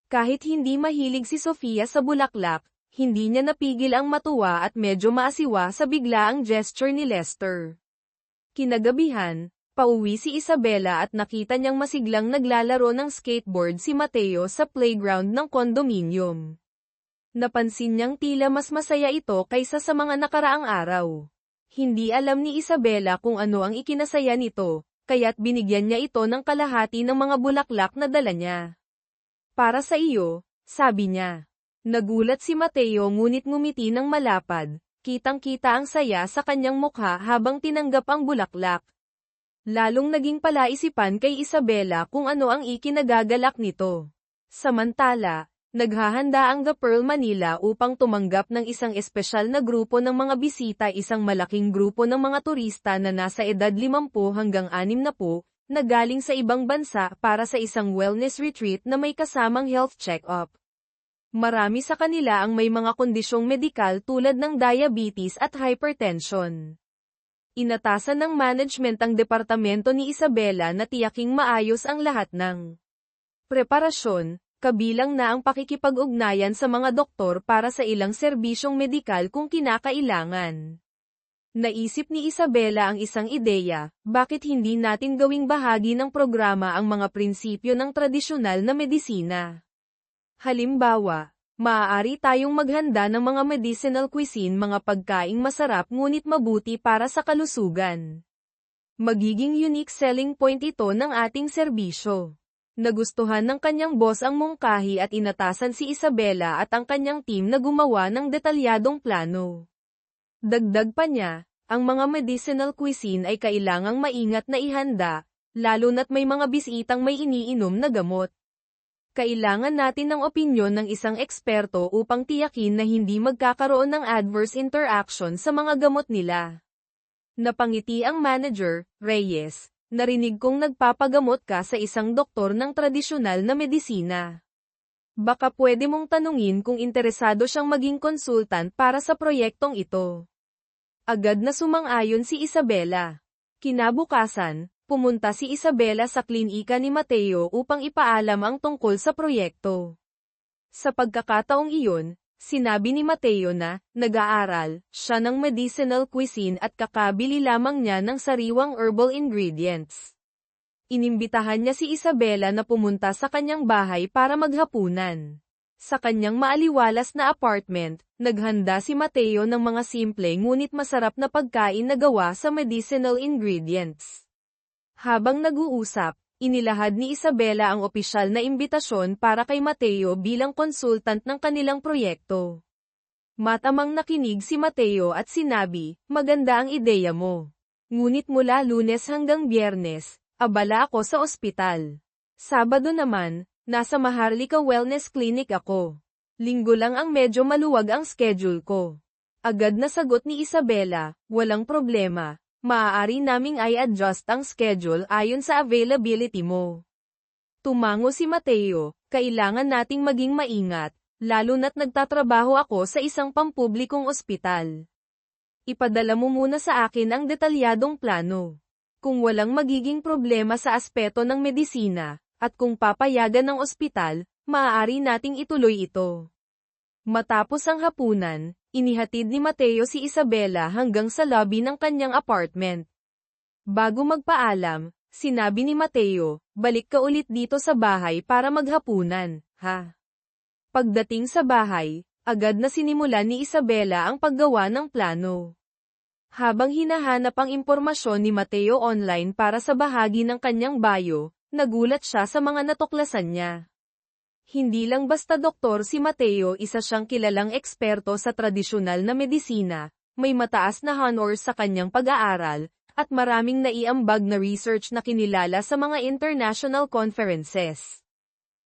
Kahit hindi mahilig si Sofia sa bulaklak, hindi niya napigil ang matuwa at medyo maasiwa sa biglaang gesture ni Lester. Kinagabihan, pauwi si Isabela at nakita niyang masiglang naglalaro ng skateboard si Mateo sa playground ng condominium. Napansin niyang tila mas masaya ito kaysa sa mga nakaraang araw. Hindi alam ni Isabela kung ano ang ikinasaya nito, kaya't binigyan niya ito ng kalahati ng mga bulaklak na dala niya. Para sa iyo, sabi niya. Nagulat si Mateo ngunit ngumiti ng malapad, kitang-kita ang saya sa kanyang mukha habang tinanggap ang bulaklak. Lalong naging palaisipan kay Isabela kung ano ang ikinagagalak nito. Samantala, naghahanda ang The Pearl Manila upang tumanggap ng isang espesyal na grupo ng mga bisita, isang malaking grupo ng mga turista na nasa edad 50 hanggang 60 na galing sa ibang bansa para sa isang wellness retreat na may kasamang health check-up. Marami sa kanila ang may mga kondisyong medikal tulad ng diabetes at hypertension. Inatasan ng management ang departamento ni Isabela na tiyaking maayos ang lahat ng preparasyon, kabilang na ang pakikipag-ugnayan sa mga doktor para sa ilang serbisyong medikal kung kinakailangan. Naisip ni Isabela ang isang ideya, bakit hindi natin gawing bahagi ng programa ang mga prinsipyo ng tradisyonal na medisina? Halimbawa, maaari tayong maghanda ng mga medicinal cuisine, mga pagkaing masarap ngunit mabuti para sa kalusugan. Magiging unique selling point ito ng ating serbisyo. Nagustuhan ng kanyang boss ang mungkahi at inatasan si Isabela at ang kanyang team na gumawa ng detalyadong plano. Dagdag pa niya, ang mga medicinal cuisine ay kailangang maingat na ihanda, lalo na't may mga bisitang may iniinom na gamot. Kailangan natin ng opinyon ng isang eksperto upang tiyakin na hindi magkakaroon ng adverse interaction sa mga gamot nila. Napangiti ang manager, Reyes. Narinig kong nagpapagamot ka sa isang doktor ng tradisyonal na medisina. Baka pwede mong tanungin kung interesado siyang maging konsultant para sa proyektong ito. Agad na sumang-ayon si Isabela. Kinabukasan, pumunta si Isabela sa klinika ni Mateo upang ipaalam ang tungkol sa proyekto. Sa pagkakataong iyon, sinabi ni Mateo na, nag-aaral siya ng medicinal cuisine at kakabili lamang niya ng sariwang herbal ingredients. Inimbitahan niya si Isabela na pumunta sa kanyang bahay para maghapunan. Sa kanyang maaliwalas na apartment, naghanda si Mateo ng mga simple ngunit masarap na pagkain na gawa sa medicinal ingredients. Habang nag-uusap, inilahad ni Isabela ang opisyal na imbitasyon para kay Mateo bilang konsultant ng kanilang proyekto. Matamang nakinig si Mateo at sinabi, maganda ang ideya mo. Ngunit mula Lunes hanggang Biyernes, abala ako sa ospital. Sabado naman, nasa Maharlika Wellness Clinic ako. Linggo lang ang medyo maluwag ang schedule ko. Agad na sagot ni Isabela, walang problema. Maaari naming i-adjust ang schedule ayon sa availability mo. Tumango si Mateo, kailangan nating maging maingat, lalo na't nagtatrabaho ako sa isang pampublikong ospital. Ipadala mo muna sa akin ang detalyadong plano. Kung walang magiging problema sa aspeto ng medisina, at kung papayagan ng ospital, maaari nating ituloy ito. Matapos ang hapunan, inihatid ni Mateo si Isabela hanggang sa lobby ng kanyang apartment. Bago magpaalam, sinabi ni Mateo, balik ka ulit dito sa bahay para maghapunan, ha? Pagdating sa bahay, agad na sinimulan ni Isabela ang paggawa ng plano. Habang hinahanap ang impormasyon ni Mateo online para sa bahagi ng kanyang bio, nagulat siya sa mga natuklasan niya. Hindi lang basta doktor si Mateo, isa siyang kilalang eksperto sa tradisyonal na medisina, may mataas na honors sa kanyang pag-aaral, at maraming naiambag na research na kinilala sa mga international conferences.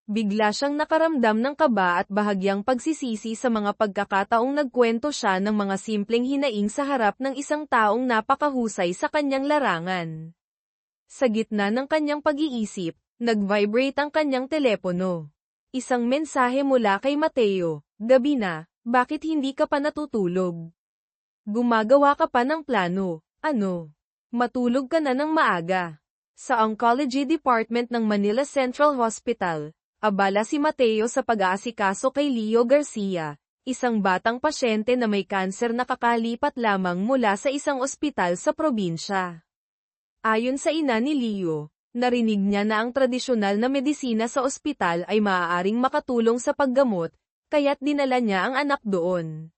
Bigla siyang nakaramdam ng kaba at bahagyang pagsisisi sa mga pagkakataong nagkwento siya ng mga simpleng hinaing sa harap ng isang taong napakahusay sa kanyang larangan. Sa gitna ng kanyang pag-iisip, nag-vibrate ang kanyang telepono. Isang mensahe mula kay Mateo, gabi na, bakit hindi ka pa natutulog? Gumagawa ka pa ng plano, ano? Matulog ka na ng maaga. Sa Oncology Department ng Manila Central Hospital, abala si Mateo sa pag-aasikaso kay Leo Garcia, isang batang pasyente na may kanser na kakalipat lamang mula sa isang ospital sa probinsya. Ayon sa ina ni Leo, narinig niya na ang tradisyonal na medisina sa ospital ay maaaring makatulong sa paggamot, kaya't dinala niya ang anak doon.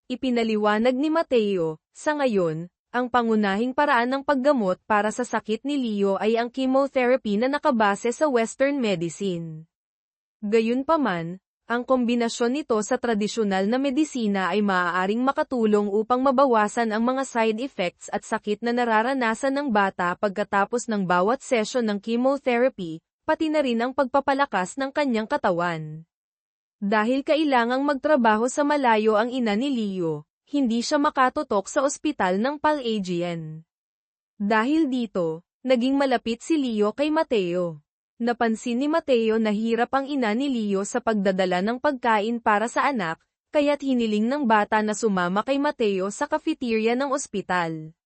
Ipinaliwanag ni Mateo, sa ngayon, ang pangunahing paraan ng paggamot para sa sakit ni Leo ay ang chemotherapy na nakabase sa Western medicine. Gayunpaman, ang kombinasyon nito sa tradisyonal na medisina ay maaaring makatulong upang mabawasan ang mga side effects at sakit na nararanasan ng bata pagkatapos ng bawat session ng chemotherapy, pati na rin ang pagpapalakas ng kanyang katawan. Dahil kailangang magtrabaho sa malayo ang ina ni Leo, hindi siya makatutok sa ospital ng Pal-Aegean. Dahil dito, naging malapit si Leo kay Mateo. Napansin ni Mateo na hirap ang ina ni Leo sa pagdadala ng pagkain para sa anak, kaya't hiniling ng bata na sumama kay Mateo sa cafeteria ng ospital.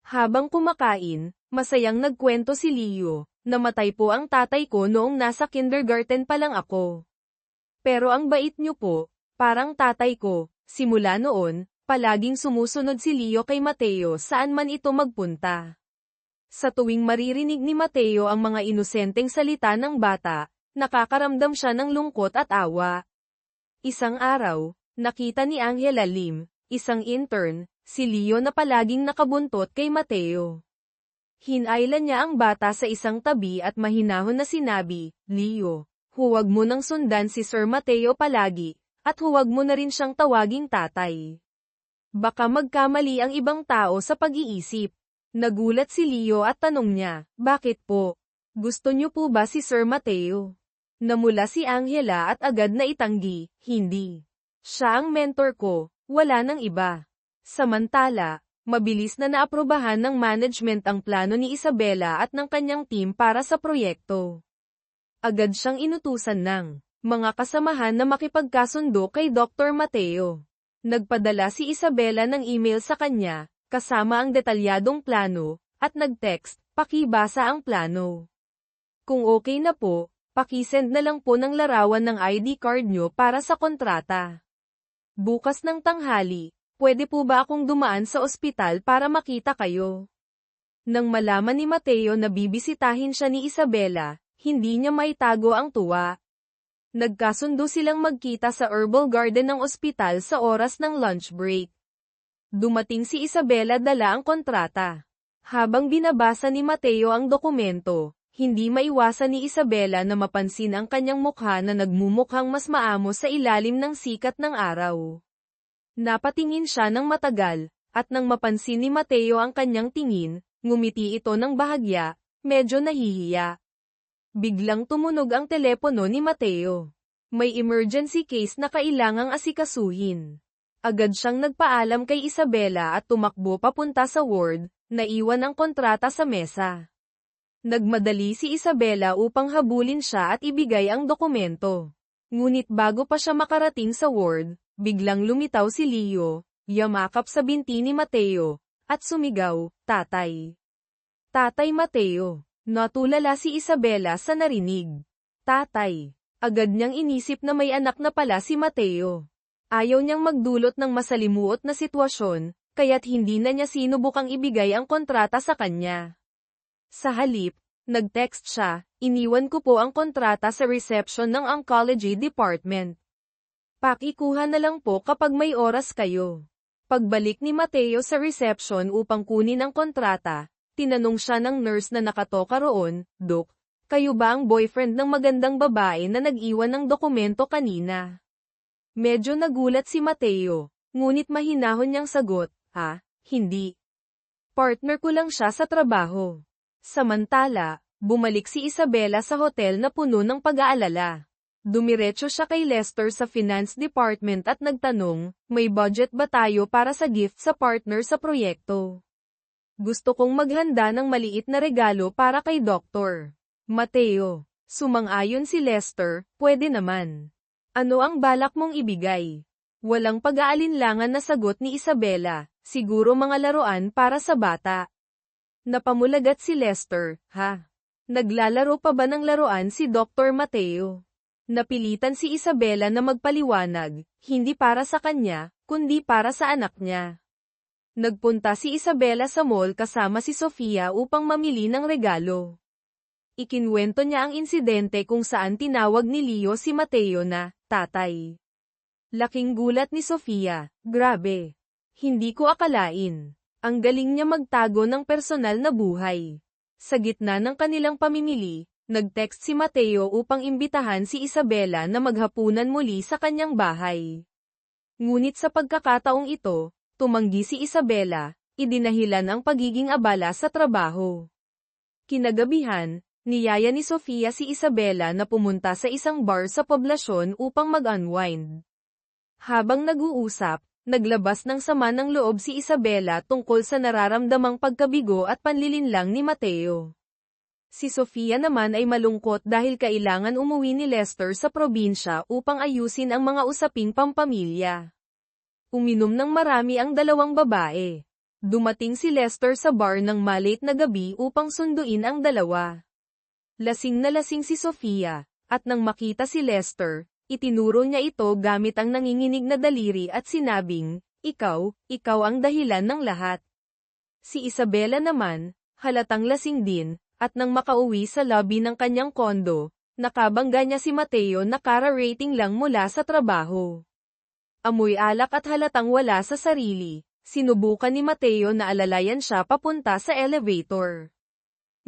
Habang kumakain, masayang nagkwento si Leo, namatay po ang tatay ko noong nasa kindergarten pa lang ako. Pero ang bait niyo po, parang tatay ko. Simula noon, palaging sumusunod si Leo kay Mateo saan man ito magpunta. Sa tuwing maririnig ni Mateo ang mga inosenteng salita ng bata, nakakaramdam siya ng lungkot at awa. Isang araw, nakita ni Angela Lim, isang intern, si Leo na palaging nakabuntot kay Mateo. Hinailan niya ang bata sa isang tabi at mahinahon na sinabi, Leo, huwag mo nang sundan si Sir Mateo palagi, at huwag mo na rin siyang tawaging tatay. Baka magkamali ang ibang tao sa pag-iisip. Nagulat si Leo at tanong niya, bakit po? Gusto niyo po ba si Sir Mateo? Namula si Angela at agad na itanggi, hindi. Siya ang mentor ko, wala nang iba. Samantala, Mabilis na naaprubahan ng management ang plano ni Isabela at ng kanyang team para sa proyekto. Agad siyang inutusan ng mga kasamahan na makipagkasundo kay Dr. Mateo. Nagpadala si Isabela ng email sa kanya, kasama ang detalyadong plano, at nag-text, "Pakibasa ang plano. Kung okay na po, pakisend na lang po ng larawan ng ID card nyo para sa kontrata. Bukas ng tanghali, pwede po ba akong dumaan sa ospital para makita kayo?" Nang malaman ni Mateo na bibisitahin siya ni Isabela, hindi niya maitago ang tuwa. Nagkasundo silang magkita sa herbal garden ng ospital sa oras ng lunch break. Dumating si Isabela dala ang kontrata. Habang binabasa ni Mateo ang dokumento, hindi maiwasan ni Isabela na mapansin ang kanyang mukha na nagmumukhang mas maamo sa ilalim ng sikat ng araw. Napatingin siya ng matagal, at nang mapansin ni Mateo ang kanyang tingin, ngumiti ito ng bahagya, medyo nahihiya. Biglang tumunog ang telepono ni Mateo. May emergency case na kailangang asikasuhin. Agad siyang nagpaalam kay Isabela at tumakbo papunta sa ward, naiwan ang kontrata sa mesa. Nagmadali si Isabela upang habulin siya at ibigay ang dokumento. Ngunit bago pa siya makarating sa ward, biglang lumitaw si Leo, yamakap sa binti ni Mateo, at sumigaw, "Tatay! Tatay Mateo!" Natulala si Isabela sa narinig. "Tatay!" Agad niyang inisip na may anak na pala si Mateo. Ayaw niyang magdulot ng masalimuot na sitwasyon, kaya't hindi na niya sinubukang ibigay ang kontrata sa kanya. Sa halip, nag-text siya, "Iniwan ko po ang kontrata sa reception ng oncology department. Pakikuha na lang po kapag may oras kayo." Pagbalik ni Mateo sa reception upang kunin ang kontrata, tinanong siya ng nurse na nakatoka roon, "Dok, kayo ba ang boyfriend ng magandang babae na nag-iwan ng dokumento kanina?" Medyo nagulat si Mateo, ngunit mahinahon niyang sagot, "Ha, hindi. Partner ko lang siya sa trabaho." Samantala, bumalik si Isabela sa hotel na puno ng pag-aalala. Dumiretso siya kay Lester sa finance department at nagtanong, "May budget ba tayo para sa gift sa partner sa proyekto? Gusto kong maghanda ng maliit na regalo para kay Dr. Mateo." Sumang-ayon si Lester, "Pwede naman. Ano ang balak mong ibigay?" Walang pag-aalinlangan na sagot ni Isabela, "Siguro mga laruan para sa bata." Napamulagat si Lester, "Ha? Naglalaro pa ba ng laruan si Dr. Mateo?" Napilitan si Isabela na magpaliwanag, hindi para sa kanya, kundi para sa anak niya. Nagpunta si Isabela sa mall kasama si Sofia upang mamili ng regalo. Ikinwento niya ang insidente kung saan tinawag ni Leo si Mateo na "tatay." Laking gulat ni Sofia, "Grabe. Hindi ko akalain. Ang galing niya magtago ng personal na buhay." Sa gitna ng kanilang pamimili, nag-text si Mateo upang imbitahan si Isabela na maghapunan muli sa kanyang bahay. Ngunit sa pagkakataong ito, tumanggi si Isabela, idinahilan ang pagiging abala sa trabaho. Kinagabihan, niyaya ni Sofia si Isabela na pumunta sa isang bar sa poblasyon upang mag-unwind. Habang nag-uusap, naglabas ng sama ng loob si Isabela tungkol sa nararamdamang pagkabigo at panlilinlang ni Mateo. Si Sofia naman ay malungkot dahil kailangan umuwi ni Lester sa probinsya upang ayusin ang mga usaping pampamilya. Uminom ng marami ang dalawang babae. Dumating si Lester sa bar ng malate na gabi upang sunduin ang dalawa. Lasing na lasing si Sofia, at nang makita si Lester, itinuro niya ito gamit ang nanginginig na daliri at sinabing, ikaw ang dahilan ng lahat." Si Isabela naman, halatang lasing din, at nang makauwi sa lobby ng kanyang kondo, nakabangga niya si Mateo na kara-rating lang mula sa trabaho. Amoy alak at halatang wala sa sarili, sinubukan ni Mateo na alalayan siya papunta sa elevator.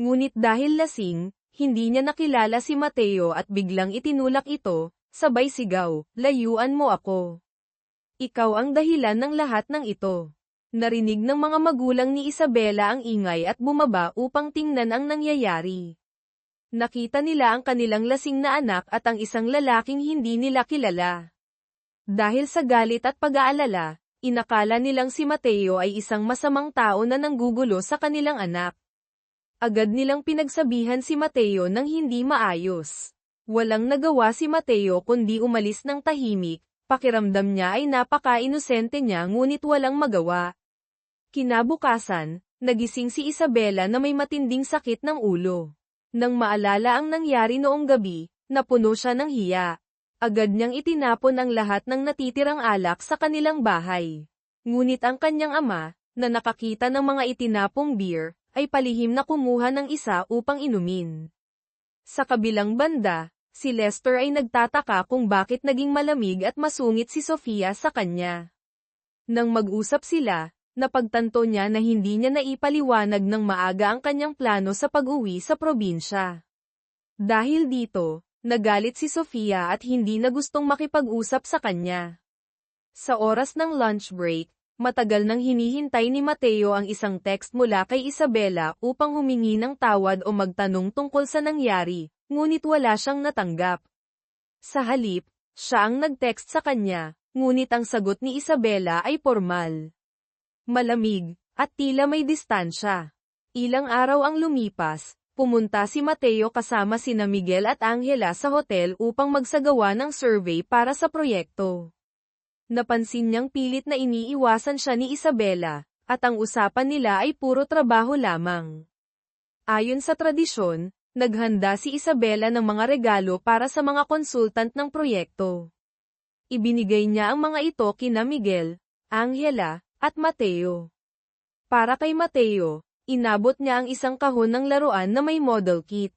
Ngunit dahil lasing, hindi niya nakilala si Mateo at biglang itinulak ito, sabay sigaw, "Layuan mo ako. Ikaw ang dahilan ng lahat ng ito." Narinig ng mga magulang ni Isabela ang ingay at bumaba upang tingnan ang nangyayari. Nakita nila ang kanilang lasing na anak at ang isang lalaking hindi nila kilala. Dahil sa galit at pag-aalala, Inakala nilang si Mateo ay isang masamang tao na nanggugulo sa kanilang anak. Agad nilang pinagsabihan si Mateo ng hindi maayos. Walang nagawa si Mateo kundi umalis ng tahimik, pakiramdam niya ay napaka-inosente niya ngunit walang magawa. Kinabukasan, nagising si Isabela na may matinding sakit ng ulo. Nang maalala ang nangyari noong gabi, napuno siya ng hiya. Agad niyang itinapon ang lahat ng natitirang alak sa kanilang bahay. Ngunit ang kanyang ama, na nakakita ng mga itinapong beer, ay palihim na kumuha ng isa upang inumin. Sa kabilang banda, si Lester ay nagtataka kung bakit naging malamig at masungit si Sofia sa kanya. Nang mag-usap sila, napagtanto niya na hindi niya naipaliwanag ng maaga ang kanyang plano sa pag-uwi sa probinsya. Dahil dito, nagalit si Sofia at hindi na gustong makipag-usap sa kanya. Sa oras ng lunch break, matagal nang hinihintay ni Mateo ang isang text mula kay Isabela upang humingi ng tawad o magtanong tungkol sa nangyari, ngunit wala siyang natanggap. Sa halip, siya ang nag-text sa kanya, ngunit ang sagot ni Isabela ay formal. Malamig, at tila may distansya. Ilang araw ang lumipas, pumunta si Mateo kasama sina Miguel at Angela sa hotel upang magsagawa ng survey para sa proyekto. Napansin niyang pilit na iniiwasan siya ni Isabela, at ang usapan nila ay puro trabaho lamang. Ayon sa tradisyon, naghanda si Isabela ng mga regalo para sa mga konsultant ng proyekto. Ibinigay niya ang mga ito kina Miguel, Angela, at Mateo. Para kay Mateo, inabot niya ang isang kahon ng laruan na may model kit.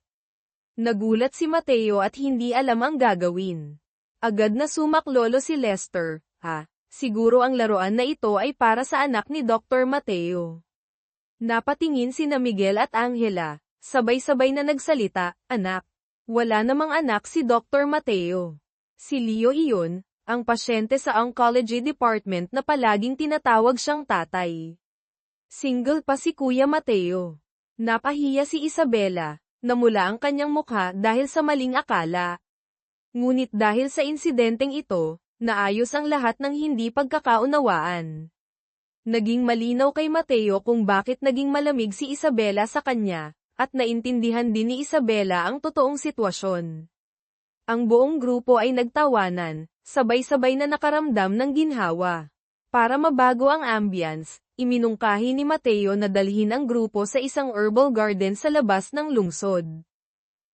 Nagulat si Mateo at hindi alam ang gagawin. Agad na sumaklolo si Lester, siguro ang laruan na ito ay para sa anak ni Dr. Mateo. Napatingin sina Miguel at Angela, sabay-sabay na nagsalita, anak. Wala namang anak si Dr. Mateo. Si Leo iyon, ang pasyente sa oncology department na palaging tinatawag siyang tatay. Single pa si Kuya Mateo. Napahiya si Isabela, namula ang kanyang mukha dahil sa maling akala. Ngunit dahil sa insidenteng ito, naayos ang lahat ng hindi pagkakaunawaan. Naging malinaw kay Mateo kung bakit naging malamig si Isabela sa kanya, at naintindihan din ni Isabela ang totoong sitwasyon. Ang buong grupo ay nagtawanan, sabay-sabay na nakaramdam ng ginhawa. Para mabago ang ambience, iminungkahi ni Mateo na dalhin ang grupo sa isang herbal garden sa labas ng lungsod.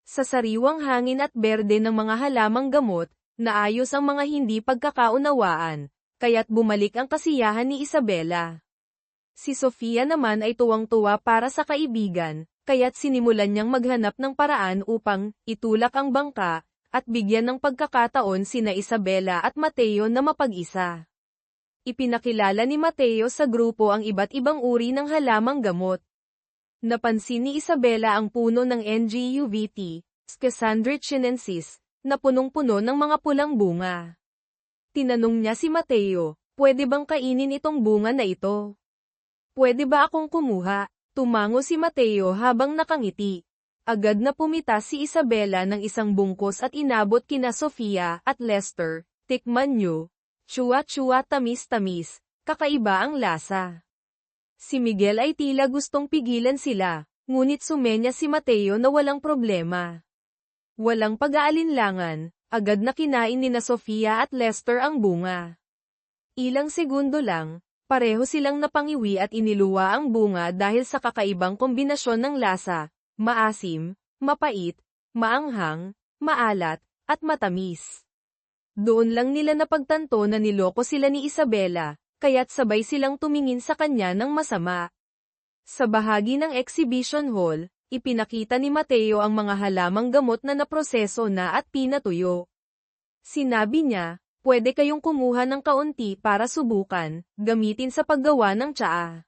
Sa sariwang hangin at berde ng mga halamang gamot, naayos ang mga hindi pagkakaunawaan, kaya't bumalik ang kasiyahan ni Isabela. Si Sofia naman ay tuwang-tuwa para sa kaibigan, kaya't sinimulan niyang maghanap ng paraan upang itulak ang bangka, at bigyan ng pagkakataon sina Isabela at Mateo na mapag-isa. Ipinakilala ni Mateo sa grupo ang iba't ibang uri ng halamang gamot. Napansin ni Isabela ang puno ng NGUVT, Schisandra chinensis, na punong-puno ng mga pulang bunga. Tinanong niya si Mateo, pwede bang kainin itong bunga na ito? Pwede ba akong kumuha? Tumango si Mateo habang nakangiti. Agad na pumita si Isabela ng isang bungkos at inabot kina Sofia at Lester, tikman nyo. Chua-chua tamis-tamis, kakaiba ang lasa. Si Miguel ay tila gustong pigilan sila, ngunit sumenya si Mateo na walang problema. Walang pag-aalinlangan, agad na kinain ni na Sofia at Lester ang bunga. Ilang segundo lang, pareho silang napangiwi at iniluwa ang bunga dahil sa kakaibang kombinasyon ng lasa, maasim, mapait, maanghang, maalat, at matamis. Doon lang nila napagtanto na niloko sila ni Isabela, kaya't sabay silang tumingin sa kanya ng masama. Sa bahagi ng exhibition hall, ipinakita ni Mateo ang mga halamang gamot na naproseso na at pinatuyo. Sinabi niya, pwede kayong kumuha ng kaunti para subukan, gamitin sa paggawa ng tsaa.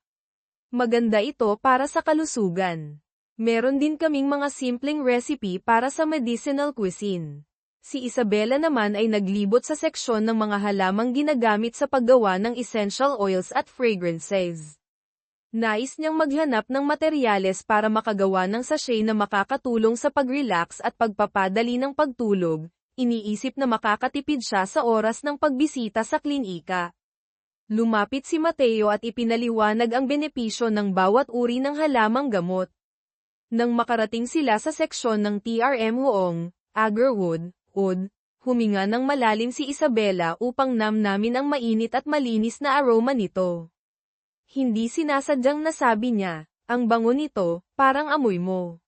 Maganda ito para sa kalusugan. Meron din kaming mga simpleng recipe para sa medicinal cuisine. Si Isabela naman ay naglibot sa seksyon ng mga halamang ginagamit sa paggawa ng essential oils at fragrances. Nais niyang maghanap ng materyales para makagawa ng sachet na makakatulong sa pag-relax at pagpapadali ng pagtulog, iniisip na makakatipid siya sa oras ng pagbisita sa klinika. Lumapit si Mateo at ipinaliwanag ang benepisyo ng bawat uri ng halamang gamot. Nang makarating sila sa seksyon ng TRM Hoong, Agarwood, Oud, huminga ng malalim si Isabela upang namnamin ang mainit at malinis na aroma nito. Hindi sinasadyang nasabi niya, ang bango nito, parang amoy mo.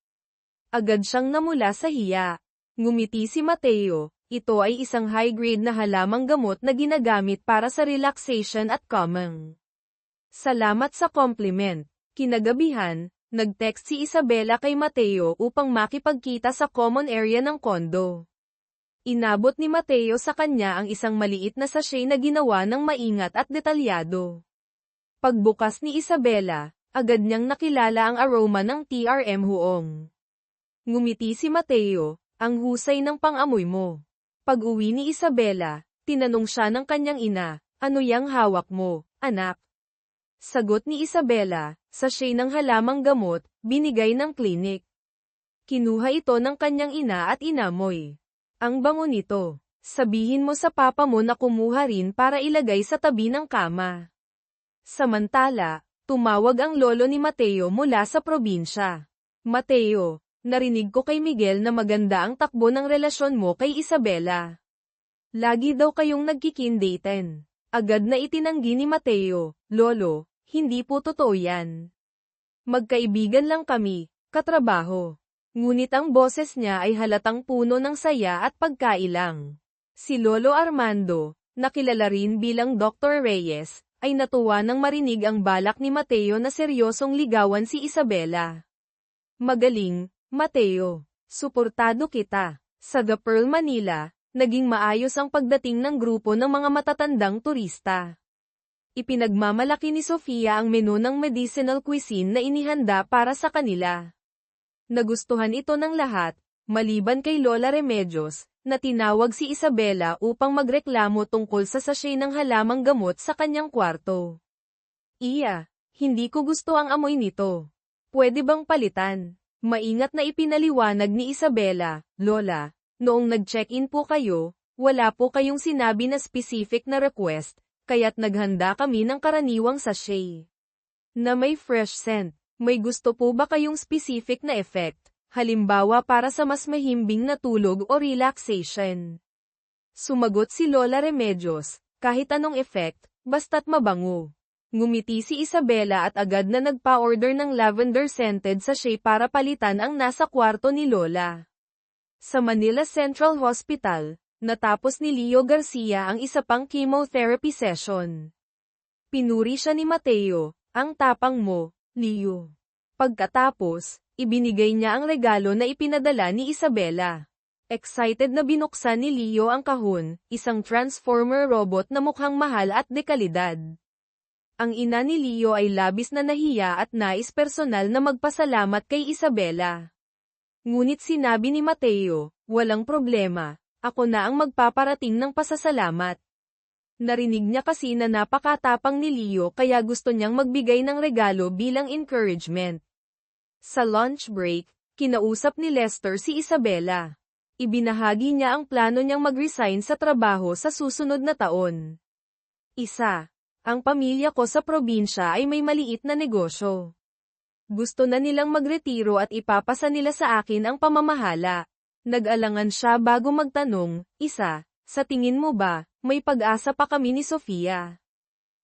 Agad siyang namula sa hiya. Ngumiti si Mateo, ito ay isang high-grade na halamang gamot na ginagamit para sa relaxation at calming. Salamat sa compliment. Kinagabihan, nag-text si Isabela kay Mateo upang makipagkita sa common area ng kondo. Inabot ni Mateo sa kanya ang isang maliit na sachet na ginawa ng maingat at detalyado. Pagbukas ni Isabela, agad niyang nakilala ang aroma ng TRM Hoong. Ngumiti si Mateo, ang husay ng pang-amoy mo. Pag-uwi ni Isabela, tinanong siya ng kanyang ina, ano yang hawak mo, anak? Sagot ni Isabela, sachet ng halamang gamot, binigay ng klinik. Kinuha ito ng kanyang ina at inamoy. Ang bango nito. Sabihin mo sa papa mo na kumuha rin para ilagay sa tabi ng kama. Samantala, tumawag ang lolo ni Mateo mula sa probinsya. Mateo, narinig ko kay Miguel na maganda ang takbo ng relasyon mo kay Isabela. Lagi daw kayong nagkikindatan. Agad na itinanggi ni Mateo, Lolo, hindi po totoo yan. Magkaibigan lang kami, katrabaho. Ngunit ang boses niya ay halatang puno ng saya at pagkailang. Si Lolo Armando, nakilala rin bilang Dr. Reyes, ay natuwa nang marinig ang balak ni Mateo na seryosong ligawan si Isabela. Magaling, Mateo. Suportado kita. Sa The Pearl Manila, naging maayos ang pagdating ng grupo ng mga matatandang turista. Ipinagmamalaki ni Sofia ang menu ng medicinal cuisine na inihanda para sa kanila. Nagustuhan ito ng lahat, maliban kay Lola Remedios, na tinawag si Isabela upang magreklamo tungkol sa sachet ng halamang gamot sa kanyang kwarto. Iya, hindi ko gusto ang amoy nito. Pwede bang palitan? Maingat na ipinaliwanag ni Isabela, Lola, noong nag-check-in po kayo, wala po kayong sinabi na specific na request, kaya't naghanda kami ng karaniwang sachet. Na may fresh scent, may gusto po ba kayong specific na effect, halimbawa para sa mas mahimbing na tulog o relaxation? Sumagot si Lola Remedios, kahit anong effect, basta't mabango. Ngumiti si Isabela at agad na nagpa-order ng lavender-scented sachet para palitan ang nasa kwarto ni Lola. Sa Manila Central Hospital, natapos ni Leo Garcia ang isa pang chemotherapy session. Pinuri siya ni Mateo, ang tapang mo, Leo. Pagkatapos, ibinigay niya ang regalo na ipinadala ni Isabela. Excited na binuksan ni Leo ang kahon, isang transformer robot na mukhang mahal at dekalidad. Ang ina ni Leo ay labis na nahiya at nais personal na magpasalamat kay Isabela. Ngunit sinabi ni Mateo, walang problema, ako na ang magpaparating ng pasasalamat. Narinig niya kasi na napakatapang ni Leo kaya gusto niyang magbigay ng regalo bilang encouragement. Sa lunch break, kinausap ni Lester si Isabela. Ibinahagi niya ang plano niyang mag-resign sa trabaho sa susunod na taon. Ang pamilya ko sa probinsya ay may maliit na negosyo. Gusto na nilang magretiro at ipapasa nila sa akin ang pamamahala. Nag-alangan siya bago magtanong, sa tingin mo ba, may pag-asa pa kami ni Sofia?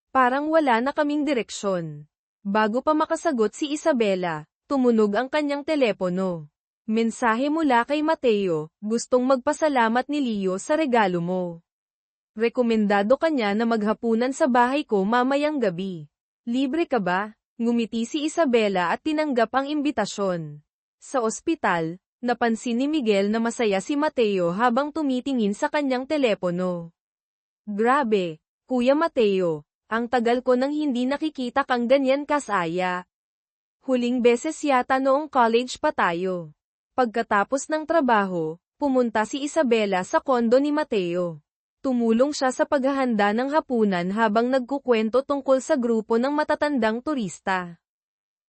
Parang wala na kaming direksyon. Bago pa makasagot si Isabela, tumunog ang kanyang telepono. Mensahe mula kay Mateo, gustong magpasalamat ni Leo sa regalo mo. Rekomendado kanya na maghapunan sa bahay ko mamayang gabi. Libre ka ba? Ngumiti si Isabela at tinanggap ang imbitasyon. Sa ospital, napansin ni Miguel na masaya si Mateo habang tumitingin sa kanyang telepono. Grabe, Kuya Mateo, ang tagal ko nang hindi nakikita kang ganyan kasaya. Huling beses yata noong college pa tayo. Pagkatapos ng trabaho, pumunta si Isabela sa kondo ni Mateo. Tumulong siya sa paghahanda ng hapunan habang nagkukwento tungkol sa grupo ng matatandang turista.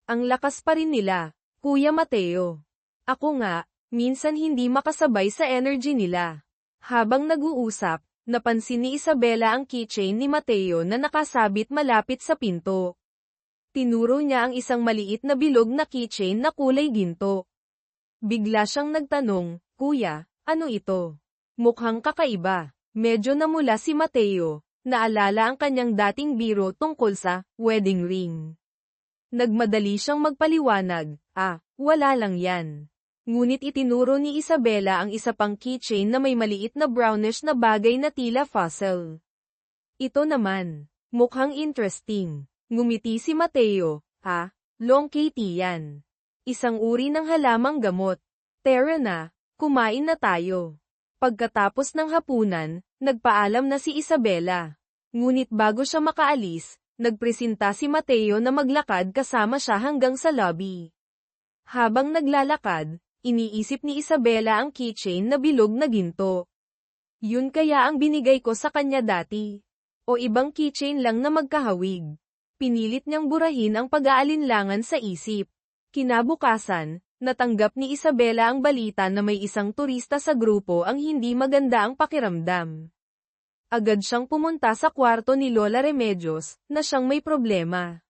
Ang lakas pa rin nila, Kuya Mateo. Ako nga, minsan hindi makasabay sa energy nila. Habang nag-uusap, Napansin ni Isabela ang keychain ni Mateo na nakasabit malapit sa pinto. Tinuro niya ang isang maliit na bilog na keychain na kulay ginto. Bigla siyang nagtanong, "Kuya, ano ito? Mukhang kakaiba." Medyo namula si Mateo, naalala ang kanyang dating biro tungkol sa wedding ring. Nagmadali siyang magpaliwanag, wala lang yan. Ngunit itinuro ni Isabela ang isa pang keychain na may maliit na brownish na bagay na tila fossil. Ito naman, mukhang interesting. Ngumiti si Mateo, long KT yan. Isang uri ng halamang gamot. Tara na, kumain na tayo. Pagkatapos ng hapunan, nagpaalam na si Isabela. Ngunit bago siya makaalis, nagpresenta si Mateo na maglakad kasama siya hanggang sa lobby. Habang naglalakad, iniisip ni Isabela ang keychain na bilog na ginto. Yun kaya ang binigay ko sa kanya dati. O ibang keychain lang na magkahawig. Pinilit niyang burahin ang pag-aalinlangan sa isip. Kinabukasan, natanggap ni Isabela ang balita na may isang turista sa grupo ang hindi maganda ang pakiramdam. Agad siyang pumunta sa kwarto ni Lola Remedios, na siyang may problema.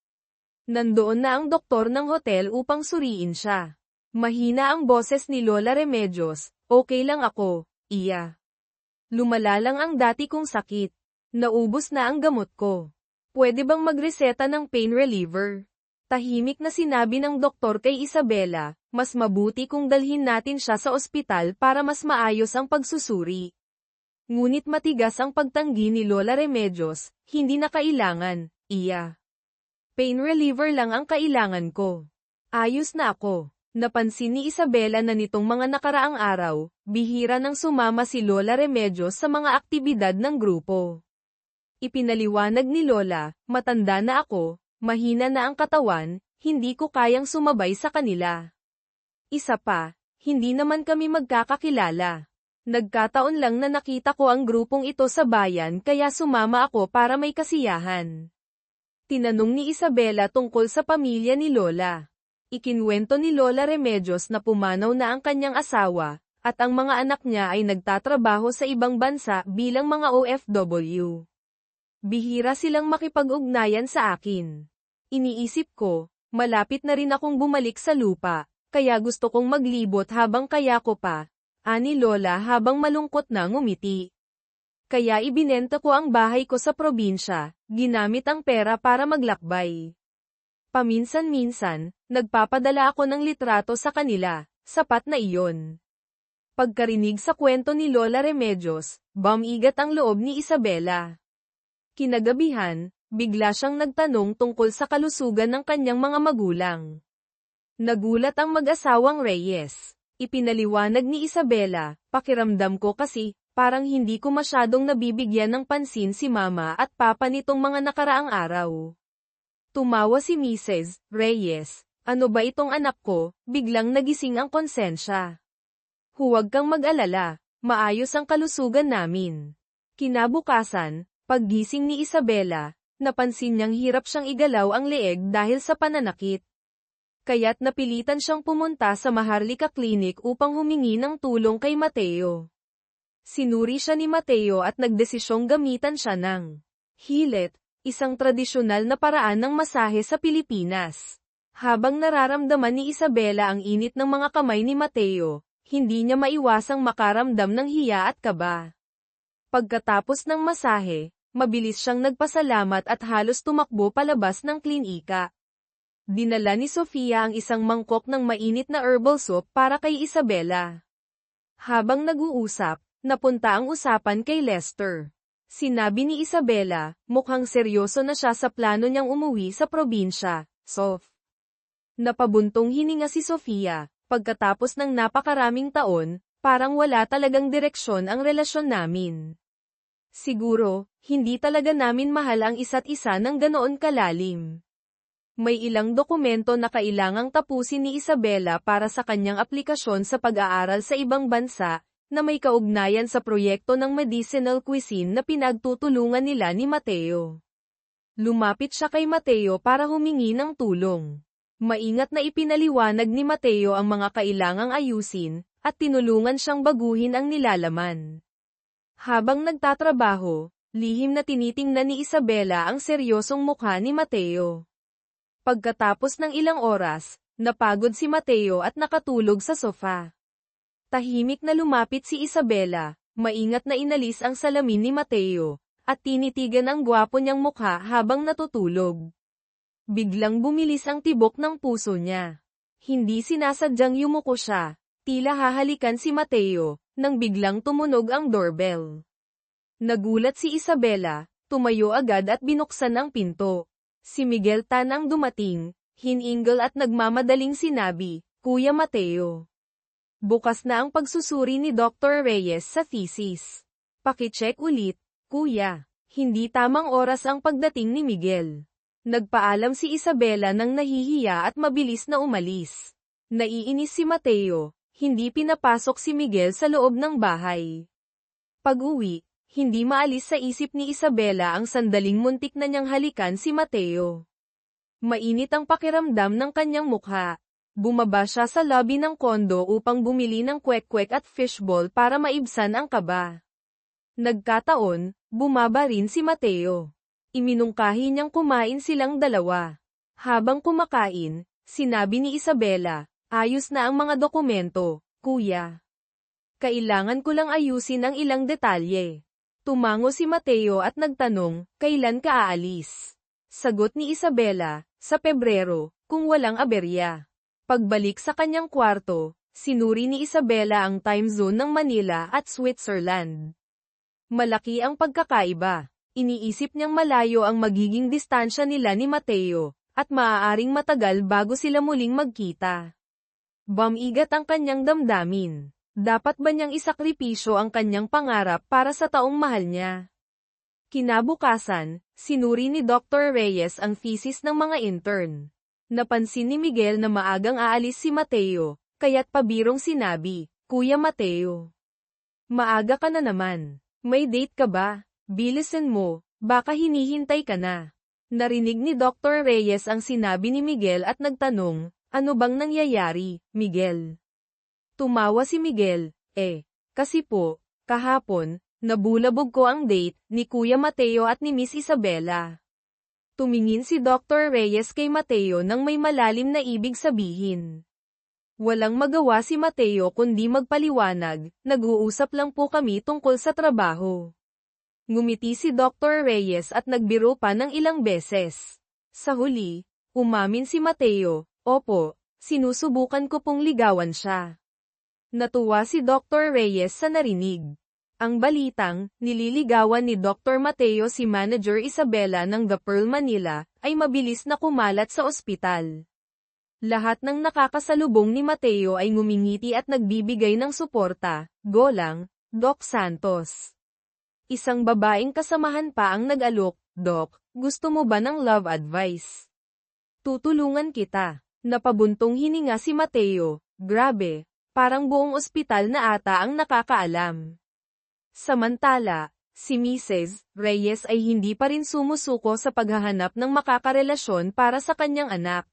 Nandoon na ang doktor ng hotel upang suriin siya. Mahina ang boses ni Lola Remedios, "Okay lang ako, iya. Lumala lang ang dati kong sakit. Naubos na ang gamot ko. Pwede bang magreseta ng pain reliever?" Tahimik na sinabi ng doktor kay Isabela, "Mas mabuti kung dalhin natin siya sa ospital para mas maayos ang pagsusuri." Ngunit matigas ang pagtanggi ni Lola Remedios, "Hindi na kailangan, iya. Pain reliever lang ang kailangan ko. Ayos na ako." Napansin ni Isabela na nitong mga nakaraang araw, bihira nang sumama si Lola Remedios sa mga aktibidad ng grupo. Ipinaliwanag ni Lola, "Matanda na ako, mahina na ang katawan, hindi ko kayang sumabay sa kanila. Isa pa, hindi naman kami magkakakilala. Nagkataon lang na nakita ko ang grupong ito sa bayan kaya sumama ako para may kasiyahan." Tinanong ni Isabela tungkol sa pamilya ni Lola. Ikinwento ni Lola Remedios na pumanaw na ang kanyang asawa, at ang mga anak niya ay nagtatrabaho sa ibang bansa bilang mga OFW. Bihira silang makipag-ugnayan sa akin. Iniisip ko, malapit na rin akong bumalik sa lupa, kaya gusto kong maglibot habang kaya ko pa, ani Lola habang malungkot na ngumiti. Kaya ibinenta ko ang bahay ko sa probinsya, ginamit ang pera para maglakbay. Paminsan-minsan, nagpapadala ako ng litrato sa kanila, sapat na iyon. Pagkarinig sa kwento ni Lola Remedios, bumigat ang loob ni Isabela. Kinagabihan, bigla siyang nagtanong tungkol sa kalusugan ng kanyang mga magulang. Nagulat ang mag-asawang Reyes. Ipinaliwanag ni Isabela, "Pakiramdam ko kasi, parang hindi ko masyadong nabibigyan ng pansin si Mama at Papa nitong mga nakaraang araw." Tumawa si Mrs. Reyes, "Ano ba itong anak ko?" Biglang nagising ang konsensya. "Huwag kang mag-alala, maayos ang kalusugan namin." Kinabukasan, paggising ni Isabela, napansin niyang hirap siyang igalaw ang leeg dahil sa pananakit. Kaya't napilitan siyang pumunta sa Maharlika Clinic upang humingi ng tulong kay Mateo. Sinuri siya ni Mateo at nagdesisyong gamitan siya ng hilit, isang tradisyonal na paraan ng masahe sa Pilipinas. Habang nararamdaman ni Isabela ang init ng mga kamay ni Mateo, hindi niya maiwasang makaramdam ng hiya at kaba. Pagkatapos ng masahe, mabilis siyang nagpasalamat at halos tumakbo palabas ng klinika. Dinala ni Sofia ang isang mangkok ng mainit na herbal soup para kay Isabela. Habang nag-uusap, napunta ang usapan kay Lester. Sinabi ni Isabela, mukhang seryoso na siya sa plano niyang umuwi sa probinsya, Sof. Napabuntong hininga si Sofia, pagkatapos ng napakaraming taon, parang wala talagang direksyon ang relasyon namin. Siguro, hindi talaga namin mahal ang isa't isa ng ganoon kalalim. May ilang dokumento na kailangang tapusin ni Isabela para sa kanyang aplikasyon sa pag-aaral sa ibang bansa, na may kaugnayan sa proyekto ng medicinal cuisine na pinagtutulungan nila ni Mateo. Lumapit siya kay Mateo para humingi ng tulong. Maingat na ipinaliwanag ni Mateo ang mga kailangang ayusin, at tinulungan siyang baguhin ang nilalaman. Habang nagtatrabaho, lihim na tinitingnan ni Isabela ang seryosong mukha ni Mateo. Pagkatapos ng ilang oras, napagod si Mateo at nakatulog sa sofa. Tahimik na lumapit si Isabela, maingat na inalis ang salamin ni Mateo, at tinitigan ang gwapo niyang mukha habang natutulog. Biglang bumilis ang tibok ng puso niya. Hindi sinasadyang yumuko siya, tila hahalikan si Mateo, nang biglang tumunog ang doorbell. Nagulat si Isabela, tumayo agad at binuksan ang pinto. Si Miguel Tan ang dumating, hiningal at nagmamadaling sinabi, "Kuya Mateo. Bukas na ang pagsusuri ni Dr. Reyes sa thesis. Pakicheck ulit, kuya." Hindi tamang oras ang pagdating ni Miguel. Nagpaalam si Isabela nang nahihiya at mabilis na umalis. Naiinis si Mateo, hindi pinapasok si Miguel sa loob ng bahay. Pag-uwi, hindi maalis sa isip ni Isabela ang sandaling muntik na niyang halikan si Mateo. Mainit ang pakiramdam ng kanyang mukha. Bumaba siya sa lobby ng kondo upang bumili ng kwek-kwek at fishball para maibsan ang kaba. Nagkataon, bumaba rin si Mateo. Iminungkahi niyang kumain silang dalawa. Habang kumakain, sinabi ni Isabela, "Ayos na ang mga dokumento, kuya. Kailangan ko lang ayusin ang ilang detalye." Tumango si Mateo at nagtanong, "Kailan ka aalis?" Sagot ni Isabela, "Sa Pebrero, kung walang aberya." Pagbalik sa kanyang kwarto, sinuri ni Isabela ang time zone ng Manila at Switzerland. Malaki ang pagkakaiba. Iniisip niyang malayo ang magiging distansya nila ni Mateo, at maaaring matagal bago sila muling magkita. Bumigat ang kanyang damdamin. Dapat ba niyang isakripisyo ang kanyang pangarap para sa taong mahal niya? Kinabukasan, sinuri ni Dr. Reyes ang thesis ng mga intern. Napansin ni Miguel na maagang aalis si Mateo, kaya't pabirong sinabi, "Kuya Mateo. Maaga ka na naman. May date ka ba? Bilisan mo, baka hinihintay ka na." Narinig ni Dr. Reyes ang sinabi ni Miguel at nagtanong, "Ano bang nangyayari, Miguel?" Tumawa si Miguel, kasi po, kahapon, nabulabog ko ang date ni Kuya Mateo at ni Miss Isabela." Tumingin si Dr. Reyes kay Mateo nang may malalim na ibig sabihin. Walang magawa si Mateo kundi magpaliwanag, "Nag-uusap lang po kami tungkol sa trabaho." Ngumiti si Dr. Reyes at nagbiro pa ng ilang beses. Sa huli, umamin si Mateo, "Opo, sinusubukan ko pong ligawan siya." Natuwa si Dr. Reyes sa narinig. Ang balitang, nililigawan ni Dr. Mateo si Manager Isabela ng The Pearl Manila, ay mabilis na kumalat sa ospital. Lahat ng nakakasalubong ni Mateo ay ngumingiti at nagbibigay ng suporta. "Golang, Doc Santos." Isang babaeng kasamahan pa ang nag-alok, "Doc, gusto mo ba ng love advice? Tutulungan kita." Napabuntong hininga si Mateo, "Grabe, parang buong ospital na ata ang nakakaalam." Samantala, si Mrs. Reyes ay hindi pa rin sumusuko sa paghahanap ng makakarelasyon para sa kanyang anak.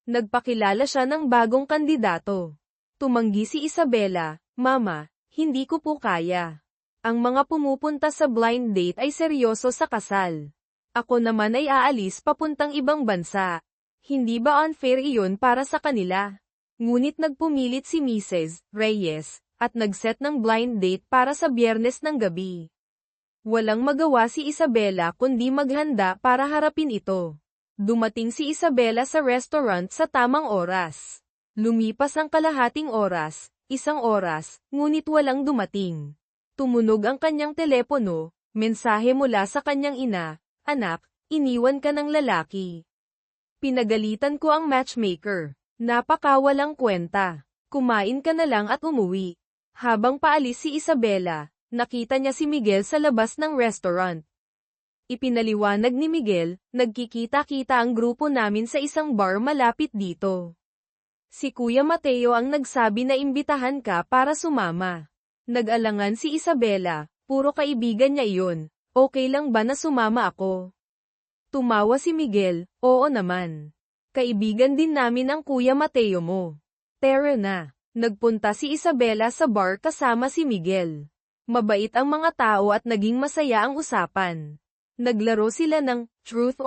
Nagpakilala siya ng bagong kandidato. Tumanggi si Isabela, "Mama, hindi ko po kaya. Ang mga pumupunta sa blind date ay seryoso sa kasal. Ako naman ay aalis papuntang ibang bansa. Hindi ba unfair iyon para sa kanila?" Ngunit nagpumilit si Mrs. Reyes, at nagset ng blind date para sa Biyernes ng gabi. Walang magawa si Isabela kundi maghanda para harapin ito. Dumating si Isabela sa restaurant sa tamang oras. Lumipas ang kalahating oras, 1 oras, ngunit walang dumating. Tumunog ang kanyang telepono, mensahe mula sa kanyang ina, "Anak, iniwan ka ng lalaki." Pinagalitan ko ang matchmaker. Napakawalang kwenta. Kumain ka na lang at umuwi. Habang paalis si Isabela, nakita niya si Miguel sa labas ng restaurant. Ipinaliwanag ni Miguel, "Nagkikita-kita ang grupo namin sa isang bar malapit dito. Si Kuya Mateo ang nagsabi na imbitahan ka para sumama." Nag-alangan si Isabela, "Puro kaibigan niya iyon, okay lang ba na sumama ako?" Tumawa si Miguel, "Oo naman. Kaibigan din namin ang Kuya Mateo mo. Tara na." Nagpunta si Isabela sa bar kasama si Miguel. Mabait ang mga tao at naging masaya ang usapan. Naglaro sila ng Truth